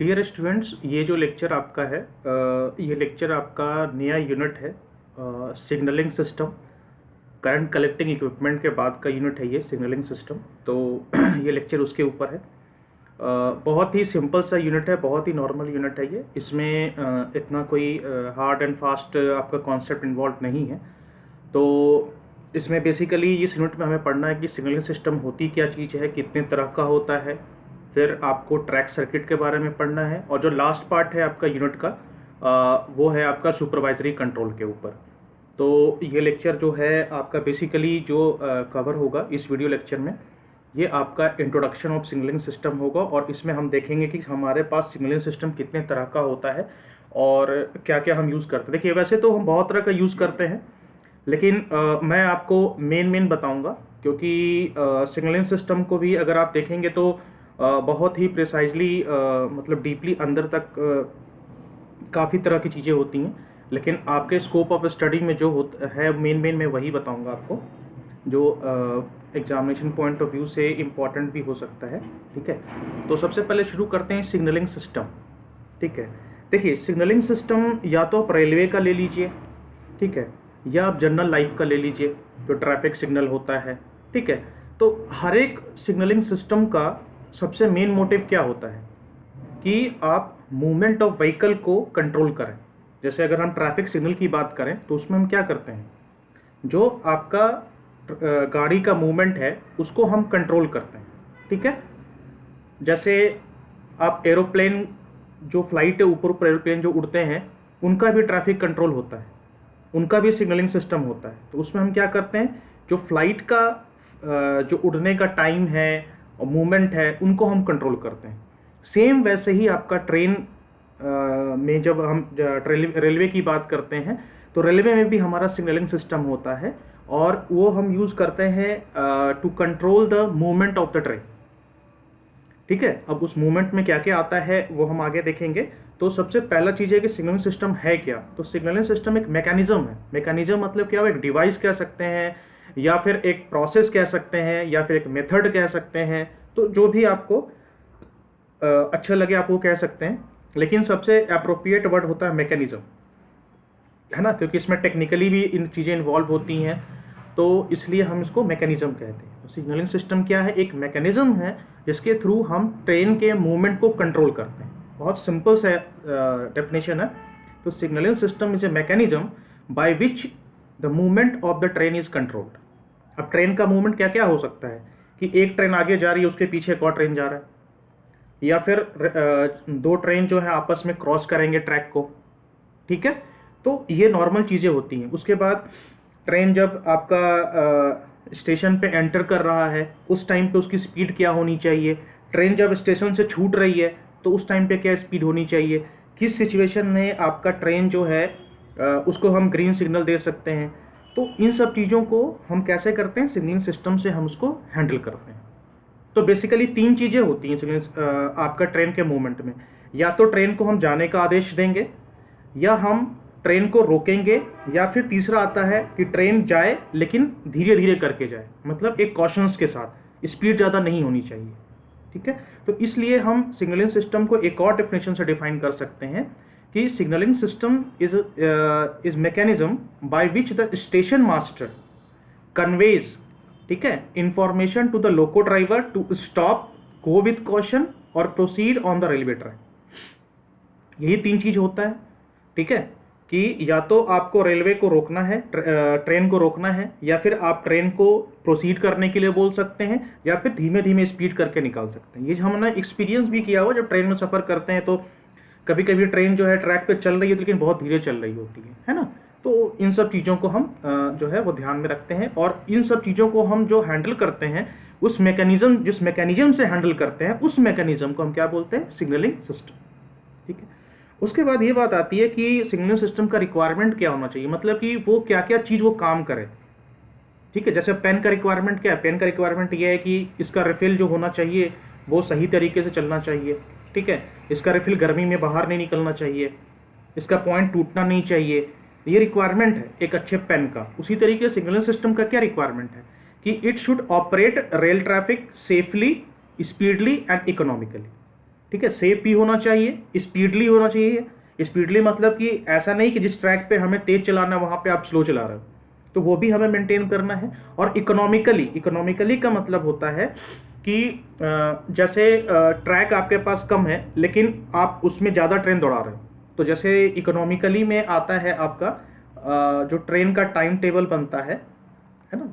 Dear students, ये जो lecture आपका है ये लेक्चर आपका नया यूनिट है signalling system. Current collecting equipment के बाद का यूनिट है ये सिग्नलिंग सिस्टम। तो ये लेक्चर उसके ऊपर है। बहुत ही सिंपल सा यूनिट है, बहुत ही नॉर्मल यूनिट है ये। इसमें इतना कोई हार्ड एंड फास्ट आपका कॉन्सेप्ट इन्वॉल्व नहीं है। तो इसमें बेसिकली इस यूनिट में हमें पढ़ना है कि सिग्नलिंग सिस्टम होती क्या चीज़ है, कितने तरह का होता है। फिर आपको ट्रैक सर्किट के बारे में पढ़ना है, और जो लास्ट पार्ट है आपका यूनिट का वो है आपका सुपरवाइजरी कंट्रोल के ऊपर। तो ये लेक्चर जो है आपका बेसिकली जो कवर होगा इस वीडियो लेक्चर में, ये आपका इंट्रोडक्शन ऑफ सिग्नलिंग सिस्टम होगा। और इसमें हम देखेंगे कि हमारे पास सिग्नलिंग सिस्टम कितने तरह का होता है और क्या क्या हम यूज़ करते हैं। देखिए, वैसे तो हम बहुत तरह का यूज़ करते हैं, लेकिन मैं आपको मेन बताऊंगा, क्योंकि सिग्नलिंग सिस्टम को भी अगर आप देखेंगे तो बहुत ही प्रिसाइजली मतलब डीपली अंदर तक काफ़ी तरह की चीज़ें होती हैं। लेकिन आपके स्कोप ऑफ स्टडी में जो होता है मेन मैं वही बताऊंगा आपको, जो एग्जामिनेशन पॉइंट ऑफ व्यू से इम्पॉर्टेंट भी हो सकता है। ठीक है, तो सबसे पहले शुरू करते हैं सिग्नलिंग सिस्टम। ठीक है, देखिए सिग्नलिंग सिस्टम या तो आप रेलवे का ले लीजिए, ठीक है, या आप जनरल लाइफ का ले लीजिए जो ट्रैफिक सिग्नल होता है। ठीक है, तो हर एक सिग्नलिंग सिस्टम का सबसे मेन मोटिव क्या होता है कि आप मूवमेंट ऑफ व्हीकल को कंट्रोल करें। जैसे अगर हम ट्रैफिक सिग्नल की बात करें तो उसमें हम क्या करते हैं, जो आपका गाड़ी का मूवमेंट है उसको हम कंट्रोल करते हैं। ठीक है, जैसे आप एरोप्लेन जो फ्लाइट है, ऊपर एरोप्लेन जो उड़ते हैं उनका भी ट्रैफिक कंट्रोल होता है, उनका भी सिग्नलिंग सिस्टम होता है। तो उसमें हम क्या करते हैं, जो फ्लाइट का जो उड़ने का टाइम है और मूवमेंट है उनको हम कंट्रोल करते हैं। सेम वैसे ही आपका ट्रेन में जब हम रेलवे की बात करते हैं तो रेलवे में भी हमारा सिग्नलिंग सिस्टम होता है, और वो हम यूज़ करते हैं to control the movement of the train. ठीक है, अब उस मूवमेंट में क्या क्या आता है वो हम आगे देखेंगे। तो सबसे पहला चीज़ है कि सिग्नलिंग सिस्टम है क्या। तो सिग्नलिंग सिस्टम एक मैकेनिज्म है। मैकेनिज्म मतलब क्या, एक डिवाइस कह सकते हैं, या फिर एक प्रोसेस कह सकते हैं, या फिर एक मेथड कह सकते हैं। तो जो भी आपको अच्छा लगे आप वो कह सकते हैं, लेकिन सबसे अप्रोप्रिएट वर्ड होता है मैकेनिज्म, है ना, क्योंकि इसमें टेक्निकली भी इन चीज़ें इन्वॉल्व होती हैं, तो इसलिए हम इसको मैकेनिज्म कहते हैं। तो सिग्नलिंग सिस्टम क्या है, एक मैकेनिज्म है जिसके थ्रू हम ट्रेन के मूवमेंट को कंट्रोल करते हैं। बहुत सिंपल सा डेफिनेशन है। तो signalling system is a mechanism by which the movement of the train is controlled. अब ट्रेन का मूवमेंट क्या क्या हो सकता है कि एक ट्रेन आगे जा रही है, उसके पीछे एक और ट्रेन जा रहा है, या फिर दो ट्रेन जो है आपस में क्रॉस करेंगे ट्रैक को। ठीक है, तो ये नॉर्मल चीज़ें होती हैं। उसके बाद ट्रेन जब आपका स्टेशन पे एंटर कर रहा है उस टाइम पे उसकी स्पीड क्या होनी चाहिए। ट्रेन जब स्टेशन से छूट रही है तो उस टाइम पे क्या स्पीड होनी चाहिए। किस सिचुएशन में आपका ट्रेन जो है उसको हम ग्रीन सिग्नल दे सकते हैं। तो इन सब चीज़ों को हम कैसे करते हैं, सिग्नलिंग सिस्टम से हम उसको हैंडल करते हैं। तो बेसिकली तीन चीज़ें होती हैं आपका ट्रेन के मूवमेंट में। या तो ट्रेन को हम जाने का आदेश देंगे, या हम ट्रेन को रोकेंगे, या फिर तीसरा आता है कि ट्रेन जाए लेकिन धीरे धीरे करके जाए, मतलब एक कॉशंस के साथ, स्पीड ज़्यादा नहीं होनी चाहिए। ठीक है, तो इसलिए हम सिग्नलिंग सिस्टम को एक और डेफिनेशन से डिफाइन कर सकते हैं कि signalling system is mechanism by which the station master conveys, ठीक है, information to the loco driver to stop, go with caution और proceed on the railway track. यही तीन चीज होता है। ठीक है, कि या तो आपको रेलवे को रोकना है, ट्रेन को रोकना है, या फिर आप ट्रेन को प्रोसीड करने के लिए बोल सकते हैं, या फिर धीमे धीमे स्पीड करके निकाल सकते हैं। ये हमने एक्सपीरियंस भी किया हुआ, जब ट्रेन में सफ़र करते हैं तो कभी कभी ट्रेन जो है ट्रैक पे चल रही है लेकिन बहुत धीरे चल रही होती है ना। तो इन सब चीज़ों को हम जो है वो ध्यान में रखते हैं, और इन सब चीज़ों को हम जो हैंडल करते हैं उस मैकेनिज्म, जिस मैकेनिज्म से हैंडल करते हैं उस मैकेनिज्म को हम क्या बोलते हैं, सिग्नलिंग सिस्टम। ठीक है, उसके बाद ये बात आती है कि सिग्नलिंग सिस्टम का रिक्वायरमेंट क्या होना चाहिए, मतलब कि वो क्या क्या चीज़ वो काम करे। ठीक है, जैसे पेन का रिक्वायरमेंट क्या है, पेन का रिक्वायरमेंट ये है कि इसका रिफिल जो होना चाहिए वो सही तरीके से चलना चाहिए। ठीक है, इसका रिफिल गर्मी में बाहर नहीं निकलना चाहिए, इसका पॉइंट टूटना नहीं चाहिए। ये रिक्वायरमेंट है एक अच्छे पेन का। उसी तरीके से सिग्नलिंग सिस्टम का क्या रिक्वायरमेंट है कि it should operate rail traffic safely, speedily and economically. ठीक है, सेफ भी होना चाहिए, स्पीडली होना चाहिए। स्पीडली मतलब कि ऐसा नहीं कि जिस ट्रैक पे हमें तेज चलाना है वहाँ पे आप स्लो चला रहे हो, तो वो भी हमें मेंटेन करना है। और इकोनॉमिकली का मतलब होता है कि जैसे ट्रैक आपके पास कम है लेकिन आप उसमें ज़्यादा ट्रेन दौड़ा रहे हो, तो जैसे इकोनॉमिकली में आता है आपका जो ट्रेन का टाइम टेबल बनता है ना,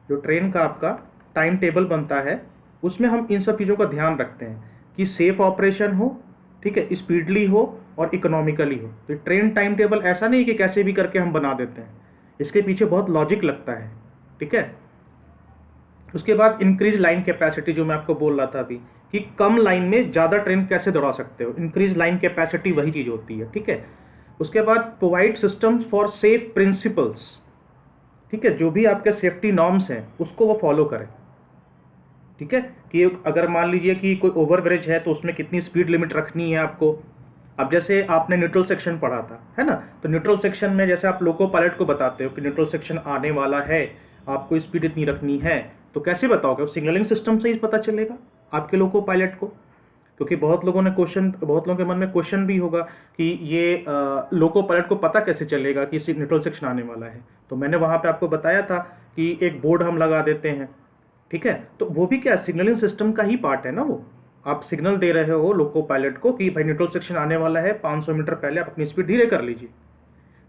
जो ट्रेन का आपका टाइम टेबल बनता है उसमें हम इन सब चीज़ों का ध्यान रखते हैं कि सेफ ऑपरेशन हो, ठीक है, स्पीडली हो और इकोनॉमिकली हो। तो ट्रेन टाइम टेबल ऐसा नहीं कि कैसे भी करके हम बना देते हैं, इसके पीछे बहुत लॉजिक लगता है, ठीक है। उसके बाद इंक्रीज लाइन कैपेसिटी, जो मैं आपको बोल रहा था अभी कि कम लाइन में ज़्यादा ट्रेन कैसे दौड़ा सकते हो, इंक्रीज लाइन कैपेसिटी वही चीज़ होती है, ठीक है। उसके बाद provide systems for safe principles, ठीक है, जो भी आपके सेफ्टी नॉर्म्स हैं उसको वो फॉलो करें, ठीक है। कि अगर मान लीजिए कि कोई ओवरब्रिज है तो उसमें कितनी स्पीड लिमिट रखनी है आपको। अब जैसे आपने न्यूट्रल सेक्शन पढ़ा था, है ना, तो न्यूट्रल सेक्शन में जैसे आप लोको पायलट को बताते हो कि न्यूट्रल सेक्शन आने वाला है, आपको स्पीड इतनी रखनी है, तो कैसे बताओगे? सिग्नलिंग सिस्टम से ही पता चलेगा आपके लोको पायलट को, क्योंकि बहुत लोगों के मन में क्वेश्चन भी होगा कि ये लोको पायलट को पता कैसे चलेगा कि न्यूट्रल सेक्शन आने वाला है। तो मैंने वहाँ पे आपको बताया था कि एक बोर्ड हम लगा देते हैं, ठीक है, तो वो भी क्या सिग्नलिंग सिस्टम का ही पार्ट है ना। वो आप सिग्नल दे रहे हो लोको पायलट को कि भाई न्यूट्रल सेक्शन आने वाला है, 500 मीटर पहले आप अपनी स्पीड धीरे कर लीजिए,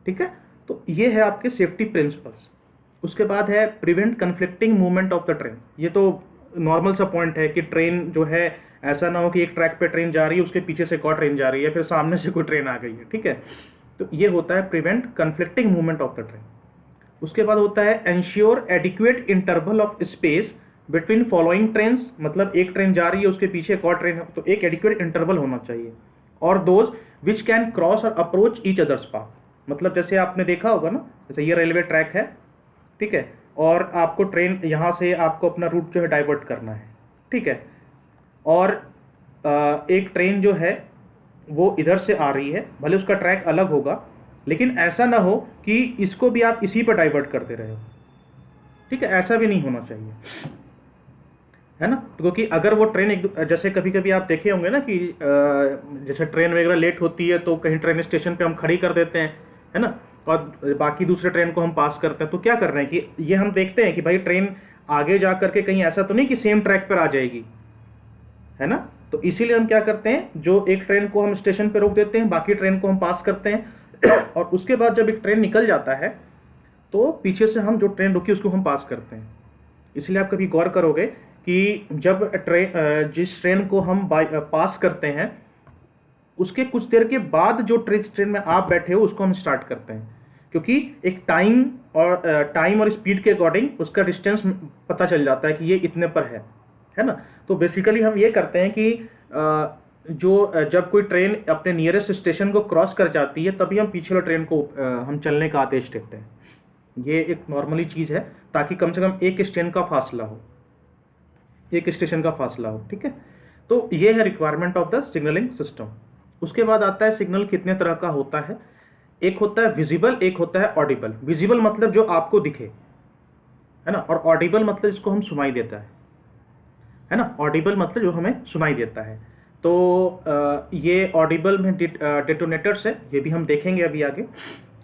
ठीक है। तो ये है आपके सेफ्टी प्रिंसिपल्स। उसके बाद है prevent conflicting movement of the train. ये तो नॉर्मल सा पॉइंट है कि ट्रेन जो है ऐसा ना हो कि एक ट्रैक पे ट्रेन जा रही है, उसके पीछे से एक और ट्रेन जा रही है, फिर सामने से कोई ट्रेन आ गई है, ठीक है। तो ये होता है prevent conflicting movement of the train. उसके बाद होता है ensure adequate interval of space between following trains, मतलब एक ट्रेन जा रही है उसके पीछे एक और ट्रेन है, तो एक एडिक्वेट इंटरवल होना चाहिए। और दोज विच कैन क्रॉस और अप्रोच ईच अदर्स पाथ, मतलब जैसे आपने देखा होगा ना, जैसे ये रेलवे ट्रैक है, ठीक है, और आपको ट्रेन यहाँ से आपको अपना रूट जो है डाइवर्ट करना है, ठीक है, और एक ट्रेन जो है वो इधर से आ रही है, भले उसका ट्रैक अलग होगा, लेकिन ऐसा ना हो कि इसको भी आप इसी पर डाइवर्ट करते रहे हो, ठीक है, ऐसा भी नहीं होना चाहिए, है ना। क्योंकि अगर वो ट्रेन जैसे कभी कभी आप देखे होंगे ना कि जैसे ट्रेन वगैरह लेट होती है तो कहीं ट्रेन स्टेशन पे हम खड़ी कर देते हैं, है ना, और बाकी दूसरे ट्रेन को हम पास करते हैं, तो क्या कर रहे हैं कि ये हम देखते हैं कि भाई ट्रेन आगे जा करके कहीं ऐसा तो नहीं कि सेम ट्रैक पर आ जाएगी, है ना। तो इसीलिए हम क्या करते हैं, जो एक ट्रेन को हम स्टेशन पर रोक देते हैं, बाकी ट्रेन को हम पास करते हैं और उसके बाद जब एक ट्रेन निकल जाता है तो पीछे से हम जो ट्रेन रुकी उसको हम पास करते हैं। इसलिए आप कभी गौर करोगे कि जब जिस ट्रेन को हम पास करते हैं उसके कुछ देर के बाद जो ट्रेन में आप बैठे हो उसको हम स्टार्ट करते हैं, क्योंकि एक टाइम और स्पीड के अकॉर्डिंग उसका डिस्टेंस पता चल जाता है कि ये इतने पर है ना। तो बेसिकली हम ये करते हैं कि जब कोई ट्रेन अपने नियरेस्ट स्टेशन को क्रॉस कर जाती है तभी हम पीछे वाले ट्रेन को हम चलने का आदेश देते हैं। ये एक नॉर्मली चीज़ है ताकि कम से कम एक स्टेशन का फासला हो, ठीक है। तो ये है requirement of the signalling system. उसके बाद आता है सिग्नल कितने तरह का होता है। एक होता है विजिबल, एक होता है ऑडिबल। विजिबल मतलब जो आपको दिखे, है ना, और ऑडिबल मतलब जिसको हम सुनाई देता है ना। ऑडिबल मतलब जो हमें सुनाई देता है। तो ये ऑडिबल में डेटोनेटर्स है, ये भी हम देखेंगे अभी आगे।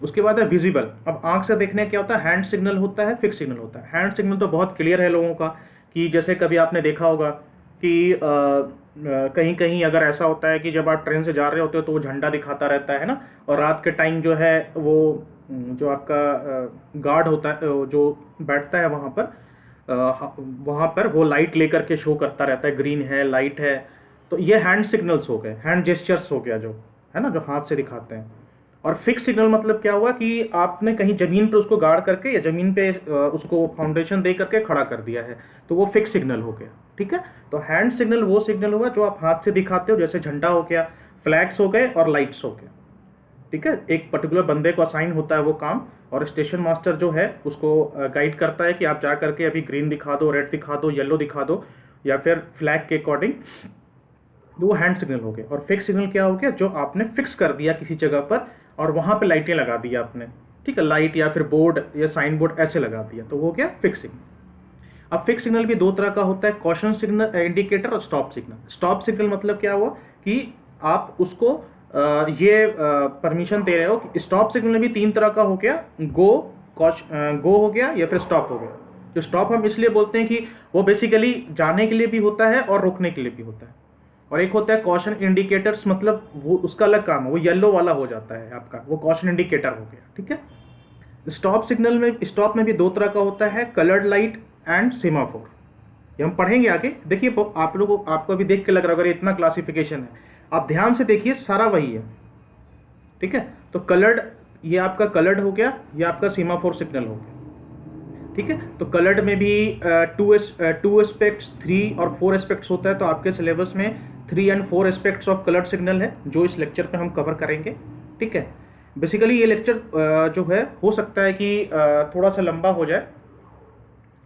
उसके बाद है विजिबल। अब आंख से देखने क्या होता है, हैंड सिग्नल होता है, फिक्स सिग्नल होता है। हैंड सिग्नल तो बहुत क्लियर है लोगों का कि जैसे कभी आपने देखा होगा कि कहीं कहीं अगर ऐसा होता है कि जब आप ट्रेन से जा रहे होते हो तो वो झंडा दिखाता रहता है ना, और रात के टाइम जो है वो जो आपका गार्ड होता है जो बैठता है वहाँ पर वो लाइट लेकर के शो करता रहता है, ग्रीन है, लाइट है। तो ये हैंड सिग्नल्स हो गए, हैंड जेस्चर्स हो गया, जो है ना, जो हाथ से दिखाते हैं। और फिक्स सिग्नल मतलब क्या हुआ कि आपने कहीं ज़मीन पे उसको गाड़ करके या ज़मीन पे उसको फाउंडेशन दे करके खड़ा कर दिया है, तो वो फिक्स सिग्नल हो गया, ठीक है। तो हैंड सिग्नल वो सिग्नल हुआ जो आप हाथ से दिखाते हो, जैसे झंडा हो गया, फ्लैग्स हो गए और लाइट्स हो गए, ठीक है। एक पर्टिकुलर बंदे को असाइन होता है वो काम, और स्टेशन मास्टर जो है उसको गाइड करता है कि आप जा करके अभी ग्रीन दिखा दो, रेड दिखा दो, येलो दिखा दो, या फिर फ्लैग के अकॉर्डिंग। वो हैंड सिग्नल हो गया। और फिक्स सिग्नल क्या हो गया, जो आपने फिक्स कर दिया किसी जगह पर और वहाँ पे लाइटें लगा दी आपने, ठीक है, लाइट या फिर बोर्ड या साइन बोर्ड ऐसे लगा दिया, तो वो क्या, फिक्स सिग्नल। अब फिक्स सिग्नल भी दो तरह का होता है, कॉशन सिग्नल इंडिकेटर और स्टॉप सिग्नल। स्टॉप सिग्नल मतलब क्या हुआ कि आप उसको ये परमिशन दे रहे हो कि स्टॉप सिग्नल भी 3 तरह का हो गया, गो हो गया या फिर स्टॉप हो गया। जो स्टॉप हम इसलिए बोलते हैं कि वो बेसिकली जाने के लिए भी होता है और रोकने के लिए भी होता है। और एक होता है कॉशन इंडिकेटर्स, मतलब वो उसका अलग काम है, वो येलो वाला हो जाता है आपका, वो कॉशन इंडिकेटर हो गया, ठीक है। स्टॉप सिग्नल में, स्टॉप में भी 2 तरह का होता है, कलर्ड लाइट एंड सेमाफोर। ये हम पढ़ेंगे आगे। देखिए आप लोगों को, आपको अभी देख के लग रहा है अगर इतना क्लासिफिकेशन है, आप ध्यान से देखिए सारा वही है, ठीक है। तो कलर्ड, ये आपका कलर्ड हो गया, ये आपका सेमाफोर सिग्नल हो गया, ठीक है। तो कलर्ड में भी 2 एस्पेक्ट्स, 3 और 4 एस्पेक्ट्स होता है। तो आपके सिलेबस में 3 and 4 aspects of coloured signal है, जो इस लेक्चर पे हम कवर करेंगे, ठीक है। बेसिकली ये लेक्चर जो है हो सकता है कि थोड़ा सा लंबा हो जाए,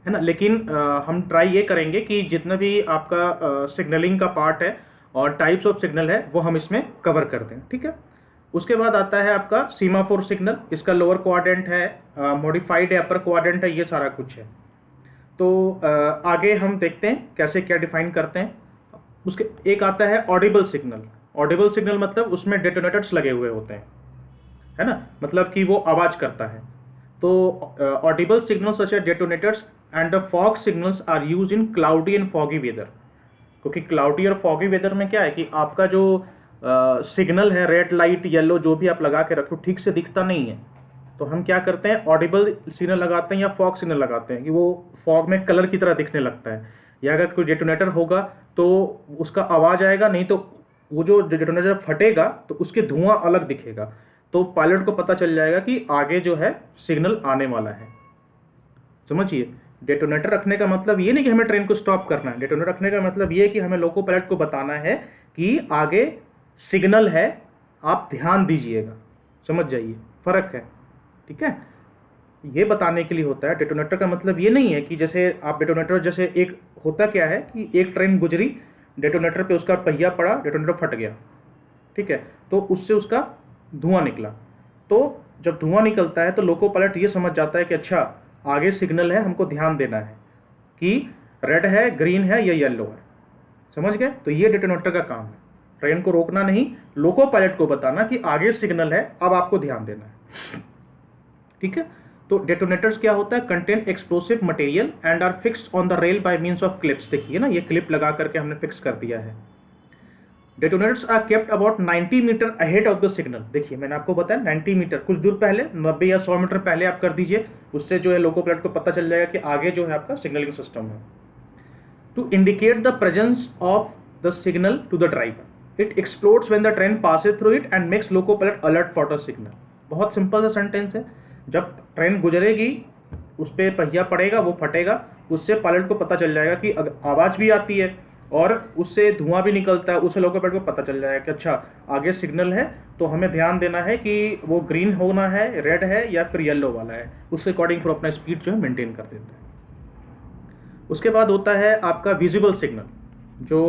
है ना, लेकिन हम ट्राई ये करेंगे कि जितना भी आपका सिग्नलिंग का पार्ट है और टाइप्स ऑफ सिग्नल है वो हम इसमें कवर कर दें, ठीक है। उसके बाद आता है आपका सीमाफोर सिग्नल, इसका लोअर क्वाड्रेंट है, मॉडिफाइड है, अपर क्वाड्रेंट है, ये सारा कुछ है। तो आगे हम देखते हैं कैसे क्या डिफाइन करते हैं। उसके एक आता है ऑडिबल सिग्नल। ऑडिबल सिग्नल मतलब उसमें डेटोनेटर्स लगे हुए होते हैं, है ना, मतलब कि वो आवाज़ करता है। तो audible signals such as detonators and the fog signals are use in cloudy and foggy weather. क्योंकि क्लाउडी और फॉगी वेदर में क्या है कि आपका जो सिग्नल है, रेड लाइट येलो जो भी आप लगा के रखो, ठीक से दिखता नहीं है। तो हम क्या करते हैं, ऑडिबल सिग्नल लगाते हैं या फॉग सिग्नल लगाते हैं कि वो फॉग में कलर की तरह दिखने लगता है। या अगर कोई डेटोनेटर होगा तो उसका आवाज़ आएगा, नहीं तो वो जो डेटोनेटर फटेगा तो उसके धुआं अलग दिखेगा। तो पायलट को पता चल जाएगा कि आगे जो है सिग्नल आने वाला है। समझिए, डेटोनेटर रखने का मतलब ये नहीं कि हमें ट्रेन को स्टॉप करना है। डेटोनेटर रखने का मतलब ये है कि हमें लोको पायलट को बताना है कि आगे सिग्नल है, आप ध्यान दीजिएगा। समझ जाइए, फर्क है, ठीक है। ये बताने के लिए होता है। डेटोनेटर का मतलब ये नहीं है कि जैसे आप डेटोनेटर, जैसे एक होता क्या है कि एक ट्रेन गुजरी, डेटोनेटर पे उसका पहिया पड़ा, डेटोनेटर फट गया, ठीक है, तो उससे उसका धुआं निकला। तो जब धुआं निकलता है तो लोको पायलट ये समझ जाता है कि अच्छा आगे सिग्नल है, हमको ध्यान देना है कि रेड है, ग्रीन है या येलो है। समझ गए? तो ये डेटोनेटर का काम है, ट्रेन को रोकना नहीं, लोको पायलट को बताना कि आगे सिग्नल है, अब आपको ध्यान देना है, ठीक है। तो डेटोनेटर्स क्या होता है, contain explosive material and are fixed on the rail by means of clips. देखिए ना, ये क्लिप लगा करके हमने फिक्स कर दिया है। Detonators are kept about 90 metre ahead of the signal. देखिए मैंने आपको बताया 90 मीटर, कुछ दूर पहले, 90 या 100 मीटर पहले आप कर दीजिए, उससे जो है लोको पायलट को पता चल जाएगा कि आगे जो है आपका सिग्नलिंग सिस्टम है। To indicate the presence of the signal to the driver, it explodes when the train passes through it and makes loco pilot alert for the signal. बहुत सिंपल सा सेंटेंस है। जब ट्रेन गुजरेगी, उस पर पहिया पड़ेगा, वो फटेगा, उससे पायलट को पता चल जाएगा कि आवाज़ भी आती है और उससे धुआं भी निकलता है, उससे लोको पायलट को पता चल जाएगा कि अच्छा आगे सिग्नल है, तो हमें ध्यान देना है कि वो ग्रीन होना है, रेड है या फिर येलो वाला है। उसके अकॉर्डिंग फिर अपना स्पीड जो है मेंटेन कर देता है। उसके बाद होता है आपका विजिबल सिग्नल, जो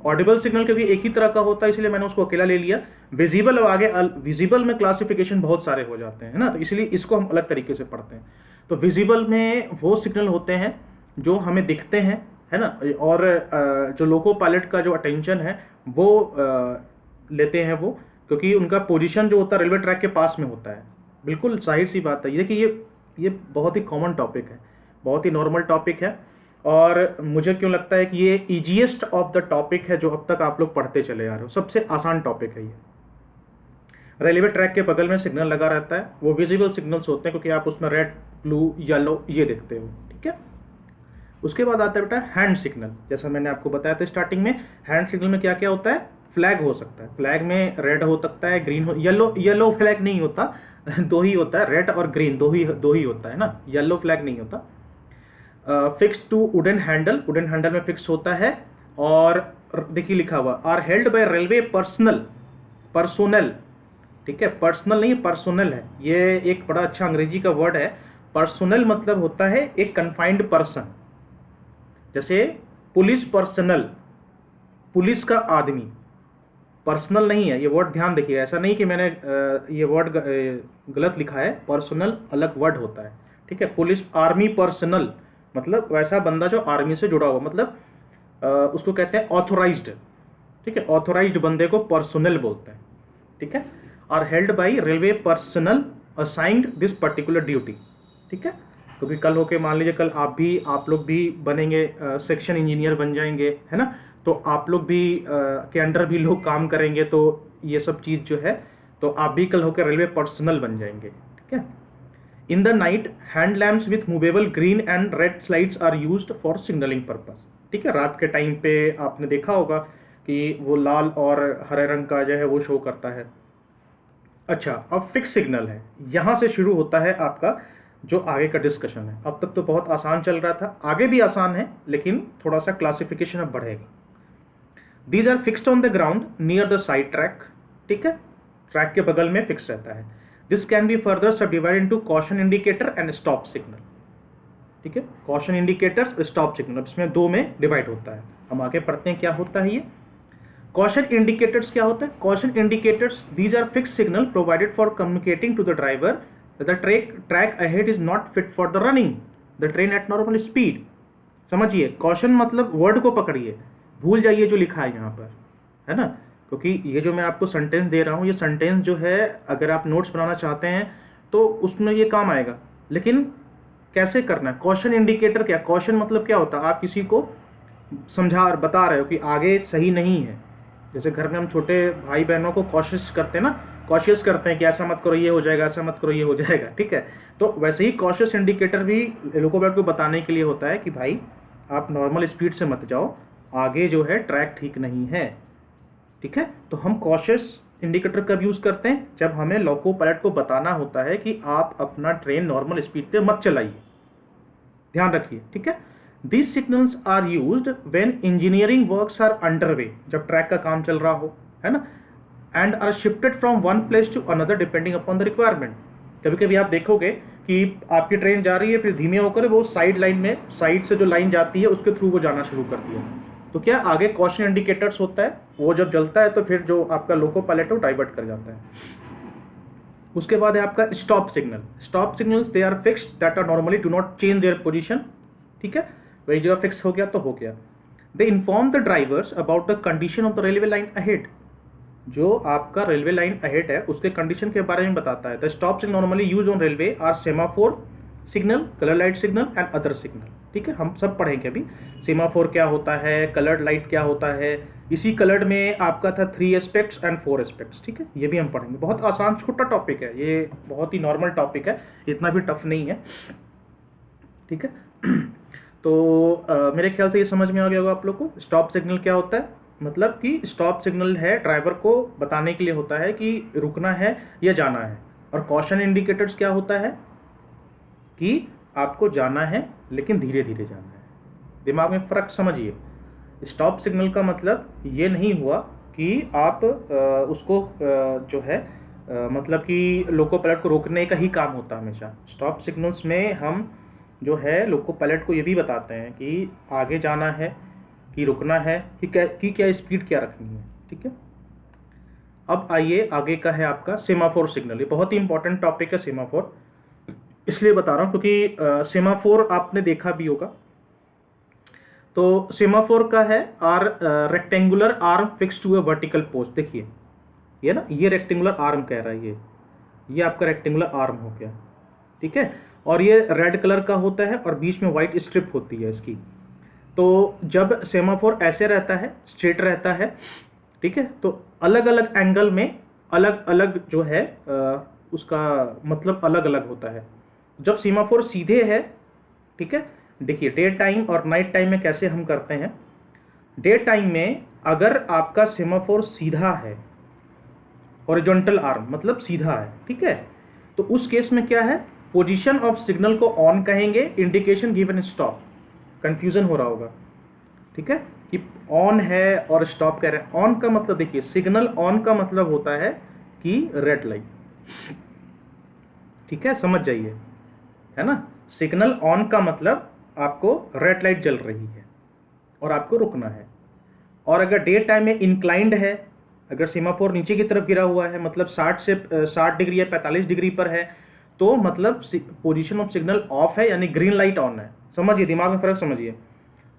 ऑडिबल सिग्नल क्योंकि एक ही तरह का होता है इसलिए मैंने उसको अकेला ले लिया। विजिबल और आगे विजिबल में क्लासिफिकेशन बहुत सारे हो जाते हैं ना, तो इसलिए इसको हम अलग तरीके से पढ़ते हैं। तो विजिबल में वो सिग्नल होते हैं जो हमें दिखते हैं, है ना, और जो लोको पायलट का जो अटेंशन है वो लेते हैं वो, क्योंकि उनका पोजीशन जो होता है रेलवे ट्रैक के पास में होता है। बिल्कुल जाहिर सी बात है। ये देखिए, ये बहुत ही कॉमन टॉपिक है, बहुत ही नॉर्मल टॉपिक है, और मुझे क्यों लगता है कि ये ईजीएस्ट ऑफ द टॉपिक है जो अब तक आप लोग पढ़ते चले आ रहे हो। सबसे आसान टॉपिक है ये। रेलवे ट्रैक के बगल में सिग्नल लगा रहता है, वो विजिबल सिग्नल्स होते हैं क्योंकि आप उसमें रेड, ब्लू, येलो ये देखते हो, ठीक है। उसके बाद आता है बेटा हैंड सिग्नल। जैसा मैंने आपको बताया था स्टार्टिंग में, हैंड सिग्नल में क्या क्या होता है, फ्लैग हो सकता है, फ्लैग में रेड हो सकता है, ग्रीन हो, येलो फ्लैग नहीं होता दो ही होता है, रेड और ग्रीन दो ही होता है ना, येलो फ्लैग नहीं होता। Fix to wooden handle, wooden handle में फिक्स होता है। और देखिए लिखा हुआ are held by railway personnel, ठीक है, पर्सनल नहीं पर्सोनल है, ये एक बड़ा अच्छा अंग्रेजी का वर्ड है। पर्सोनल मतलब होता है एक कन्फाइंड पर्सन, जैसे पुलिस पर्सनल, पुलिस का आदमी, पर्सनल नहीं है ये वर्ड, ध्यान देखिए। ऐसा नहीं कि मैंने ये वर्ड गलत लिखा है, पर्सनल अलग वर्ड होता है, ठीक है। पुलिस, आर्मी पर्सनल मतलब वैसा बंदा जो आर्मी से जुड़ा हुआ, मतलब उसको कहते हैं ऑथोराइज्ड, ठीक है, ऑथोराइज्ड बंदे को पर्सनल बोलते हैं, ठीक है, और held by railway personal assigned this particular duty, ठीक है। क्योंकि कल होके मान लीजिए कल आप लोग भी बनेंगे, सेक्शन इंजीनियर बन जाएंगे, है ना, तो आप लोग भी के अंडर भी लोग काम करेंगे, तो ये सब चीज़ जो है, तो आप भी कल होकर रेलवे पर्सनल बन जाएंगे, ठीक है। In the night hand lamps with movable green and red slides are used for signalling purpose, ठीक है। रात के टाइम पे आपने देखा होगा कि वो लाल और हरे रंग का जो है वो शो करता है। अच्छा, अब फिक्स सिग्नल है, यहाँ से शुरू होता है आपका जो आगे का डिस्कशन है। अब तक तो बहुत आसान चल रहा था, आगे भी आसान है, लेकिन थोड़ा सा क्लासिफिकेशन अब बढ़ेगा। These are fixed on the ground near the side track, ठीक है, ट्रैक के बगल में फिक्स रहता है। This can be further subdivide into caution indicator and stop signal, ठीक है। कॉशन इंडिकेटर्स, स्टॉप सिग्नल, इसमें दो में डिवाइड होता है। हम आगे पढ़ते हैं क्या होता है ये। कॉशन इंडिकेटर्स क्या होता है? Caution indicators, these are fix signal provided for communicating to the driver the track ahead is not fit for the running the train at normal speed. समझिए, कॉशन मतलब वर्ड को पकड़िए, भूल जाइए जो लिखा है यहाँ पर, है ना, क्योंकि ये जो मैं आपको सेंटेंस दे रहा हूँ, ये सेंटेंस जो है अगर आप नोट्स बनाना चाहते हैं तो उसमें ये काम आएगा, लेकिन कैसे करना है। कॉशन इंडिकेटर क्या, कॉशन मतलब क्या होता है? आप किसी को समझा और बता रहे हो कि आगे सही नहीं है। जैसे घर में हम छोटे भाई बहनों को कॉशियस करते हैं ना, कॉशियस करते हैं कि ऐसा मत करो ये हो जाएगा, ऐसा मत करो ये हो जाएगा, ठीक है। तो वैसे ही कॉशियस इंडिकेटर भी लोकोपाइलट को बताने के लिए होता है कि भाई आप नॉर्मल स्पीड से मत जाओ, आगे जो है ट्रैक ठीक नहीं है, ठीक है। तो हम कॉशियस इंडिकेटर कब यूज़ करते हैं? जब हमें लोको पायलट को बताना होता है कि आप अपना ट्रेन नॉर्मल स्पीड पे मत चलाइए, ध्यान रखिए, ठीक है। These signals are used when engineering works are underway, जब ट्रैक का काम चल रहा हो, है ना, and are shifted from one place to another depending upon the requirement। कभी कभी आप देखोगे कि आपकी ट्रेन जा रही है, फिर धीमे होकर वो साइड लाइन में, साइड से जो लाइन जाती है उसके थ्रू वो जाना शुरू कर दिया, तो क्या आगे कॉशन इंडिकेटर्स होता है, वो जब जलता है तो फिर जो आपका लोको पायलट है वो डाइवर्ट कर जाता है। उसके बाद है आपका stop signal. Stop signals they are fixed that are normally do not change their position, ठीक है, वही जगह फिक्स हो गया तो हो गया। They inform the drivers about the condition of the railway line ahead, जो आपका रेलवे लाइन अहेड है उसके कंडीशन के बारे में बताता है। The stop signal normally use on railway are semaphore signal, colour light signal and other signal, ठीक है। हम सब पढ़ेंगे अभी सेमाफोर क्या होता है, कलर्ड लाइट क्या होता है। इसी कलर्ड में आपका था 3 एस्पेक्ट्स एंड 4 एस्पेक्ट्स, ठीक है, ये भी हम पढ़ेंगे। बहुत आसान छोटा टॉपिक है ये, बहुत ही नॉर्मल टॉपिक है, इतना भी टफ नहीं है, ठीक है। तो मेरे ख्याल से ये समझ में आ गया होगा आप लोग को। स्टॉप सिग्नल क्या होता है? मतलब कि स्टॉप सिग्नल है ड्राइवर को बताने के लिए होता है कि रुकना है या जाना है। और कॉशन इंडिकेटर्स क्या होता है कि आपको जाना है लेकिन धीरे धीरे जाना है। दिमाग में फ़र्क समझिए। स्टॉप सिग्नल का मतलब ये नहीं हुआ कि आप उसको जो है मतलब कि लोको पायलट को रोकने का ही काम होता है हमेशा। स्टॉप सिग्नल्स में हम जो है लोको पायलट को ये भी बताते हैं कि आगे जाना है कि रुकना है कि क्या स्पीड क्या रखनी है, ठीक है। अब आइए आगे का है आपका सेमाफोर सिग्नल। ये बहुत ही इंपॉर्टेंट टॉपिक है सेमाफोर, इसलिए बता रहा हूँ क्योंकि सेमाफोर आपने देखा भी होगा। तो सेमाफोर का है rectangular arm fix to a vertical post. देखिए ये ना, ये रेक्टेंगुलर आर्म कह रहा है, ये आपका रेक्टेंगुलर आर्म हो गया, ठीक है। और ये रेड कलर का होता है और बीच में वाइट स्ट्रिप होती है इसकी। तो जब सेमाफोर ऐसे रहता है, स्ट्रेट रहता है, ठीक है, तो अलग अलग एंगल में अलग अलग जो है उसका मतलब अलग अलग होता है। जब सेमाफोर सीधे है, ठीक है, देखिए डे टाइम और नाइट टाइम में कैसे हम करते हैं। डे टाइम में अगर आपका सेमाफोर सीधा है, हॉरिजॉन्टल आर्म मतलब सीधा है, ठीक है, तो उस केस में क्या है, पोजीशन ऑफ सिग्नल को ऑन कहेंगे, इंडिकेशन गिवन स्टॉप। कंफ्यूजन हो रहा होगा, ठीक है, कि ऑन है और स्टॉप कह रहे हैं। ऑन का मतलब देखिए, सिग्नल ऑन का मतलब होता है कि रेड लाइट, ठीक है, समझ जाइए, है ना। सिग्नल ऑन का मतलब आपको रेड लाइट जल रही है और आपको रुकना है। और अगर डे टाइम में इंक्लाइंड है, अगर सेमाफोर नीचे की तरफ गिरा हुआ है, मतलब 60 डिग्री या 45 डिग्री पर है, तो मतलब पोजीशन ऑफ सिग्नल ऑफ है, यानी ग्रीन लाइट ऑन है। समझिए, दिमाग में फर्क समझिए।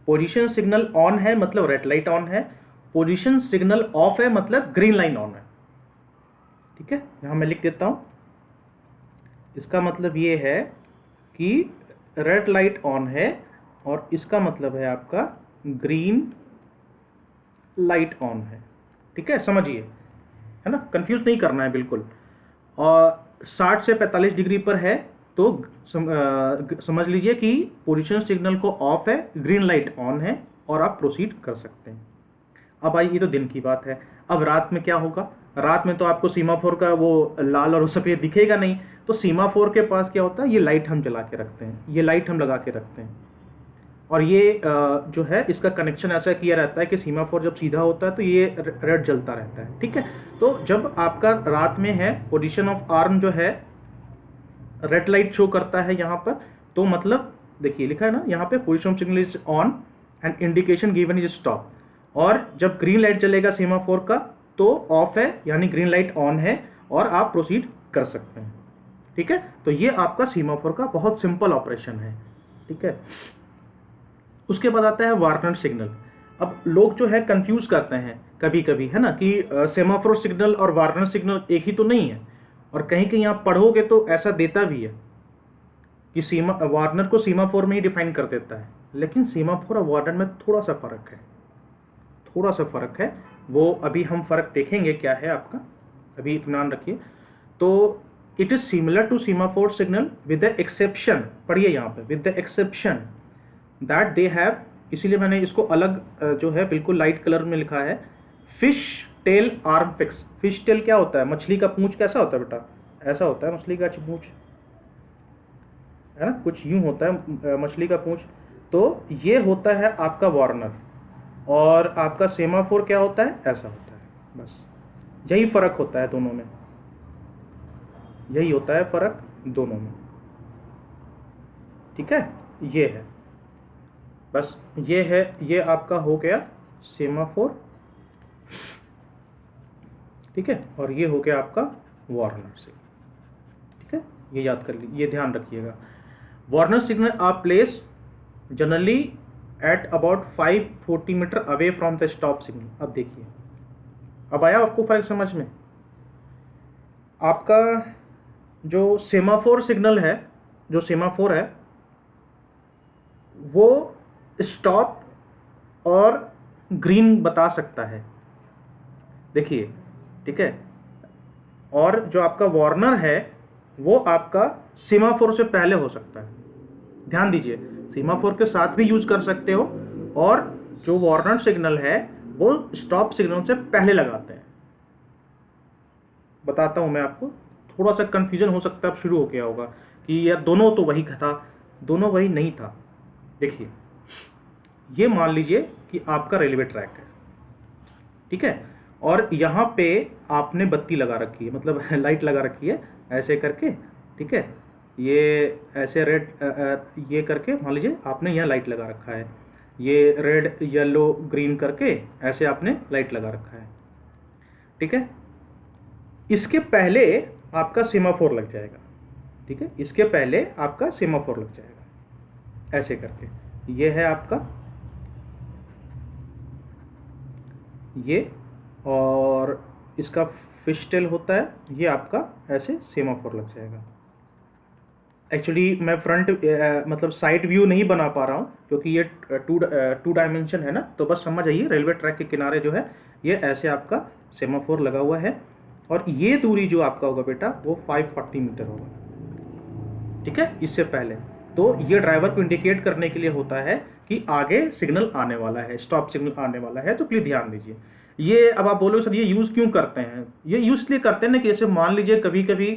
पोजीशन सिग्नल ऑन है मतलब रेड लाइट ऑन है, पोजीशन सिग्नल ऑफ है मतलब ग्रीन लाइन ऑन है। ठीक है, यहां मैं लिख देता हूं, इसका मतलब ये है कि रेड लाइट ऑन है और इसका मतलब है आपका ग्रीन लाइट ऑन है। ठीक है, समझिए, है ना, कंफ्यूज नहीं करना है बिल्कुल। और 60 से 45 डिग्री पर है तो समझ लीजिए कि पोजीशन सिग्नल को ऑफ है, ग्रीन लाइट ऑन है और आप प्रोसीड कर सकते हैं। अब आइए, ये तो दिन की बात है। अब रात में क्या होगा? रात में तो आपको सीमाफोर का वो लाल और सफ़ेद दिखेगा नहीं, तो सीमाफोर के पास क्या होता है, ये लाइट हम जला के रखते हैं, ये लाइट हम लगा के रखते हैं। और ये जो है इसका कनेक्शन ऐसा किया रहता है कि सीमाफोर जब सीधा होता है तो ये रेड जलता रहता है। ठीक है, तो जब आपका रात में है, पोजीशन ऑफ आर्म जो है रेड लाइट शो करता है यहाँ पर, तो मतलब देखिए लिखा है ना यहाँ पे, position signal is on and indication given is stop. और जब ग्रीन लाइट जलेगा सीमाफोर का तो ऑफ है, यानी ग्रीन लाइट ऑन है और आप प्रोसीड कर सकते हैं। ठीक है, तो ये आपका सीमाफोर का बहुत सिंपल ऑपरेशन है। ठीक है, उसके बाद आता है वार्नर सिग्नल। अब लोग जो है कंफ्यूज करते हैं कभी कभी, है ना, कि सेमाफोर सिग्नल और वार्नर सिग्नल एक ही तो नहीं है। और कहीं कहीं आप पढ़ोगे तो ऐसा देता भी है कि वार्नर को सीमाफोर में ही डिफाइन कर देता है, लेकिन सीमाफोर और वार्नर में थोड़ा सा फर्क है, थोड़ा सा फर्क है। वो अभी हम फर्क देखेंगे क्या है आपका, अभी इत्मीनान रखिए। तो it is similar to semaphore signal with the exception, पढ़िए यहाँ पे, with the exception that they have, इसीलिए मैंने इसको अलग जो है बिल्कुल लाइट कलर में लिखा है, fish tail arm fix. Fish tail क्या होता है? मछली का पूंछ कैसा होता है बेटा? ऐसा होता है मछली का पूंछ, है ना, कुछ यूं होता है मछली का पूंछ। तो ये होता है आपका वार्नर और आपका सेमाफोर क्या होता है? ऐसा होता है। बस यही फर्क होता है दोनों में, यही होता है फर्क दोनों में। ठीक है, ये है, बस ये है, ये आपका हो गया सेमाफोर। ठीक है, और ये हो गया आपका वार्नर सिग्नल। ठीक है, ये याद कर लीजिए, ये ध्यान रखिएगा। Warner signal are place generally at about 540 metre away from the stop signal. अब देखिए, अब आया आपको फर्क समझ में? आपका जो सेमाफोर सिग्नल है, जो सेमाफोर है वो स्टॉप और ग्रीन बता सकता है, देखिए। ठीक है, और जो आपका वार्नर है वो आपका सीमाफोर से पहले हो सकता है। ध्यान दीजिए, सीमाफोर के साथ भी यूज कर सकते हो, और जो वार्नर सिग्नल है वो स्टॉप सिग्नल से पहले लगाते हैं। बताता हूं मैं आपको, थोड़ा सा कंफ्यूजन हो सकता है, अब शुरू हो गया होगा कि यार दोनों तो वही था, दोनों वही नहीं था। देखिए, ये मान लीजिए कि आपका रेलवे ट्रैक है, ठीक है, और यहाँ पे आपने बत्ती लगा रखी है, मतलब लाइट लगा रखी है ऐसे करके। ठीक है, ये ऐसे रेड ये करके मान लीजिए आपने यहाँ लाइट लगा रखा है, ये रेड येलो ग्रीन करके ऐसे आपने लाइट लगा रखा है। ठीक है, इसके पहले आपका सेमाफोर लग जाएगा। ठीक है, इसके पहले आपका सेमाफोर लग जाएगा ऐसे करके। ये है आपका ये, और इसका फिश टेल होता है, ये आपका ऐसे सेमाफोर लग जाएगा। एक्चुअली मैं फ्रंट मतलब साइड व्यू नहीं बना पा रहा हूँ क्योंकि ये टू डायमेंशन है ना, तो बस समझ आइए, रेलवे ट्रैक के किनारे जो है ये ऐसे आपका सेमाफोर लगा हुआ है, और ये दूरी जो आपका होगा बेटा वो 540 मीटर होगा। ठीक है, इससे पहले तो ये ड्राइवर को इंडिकेट करने के लिए होता है कि आगे सिग्नल आने वाला है, स्टॉप सिग्नल आने वाला है। तो प्लीज ध्यान दीजिए। ये अब आप बोलोगे सर ये यूज़ क्यों करते हैं? ये यूज़ इसलिए करते हैं ना कि जैसे मान लीजिए कभी कभी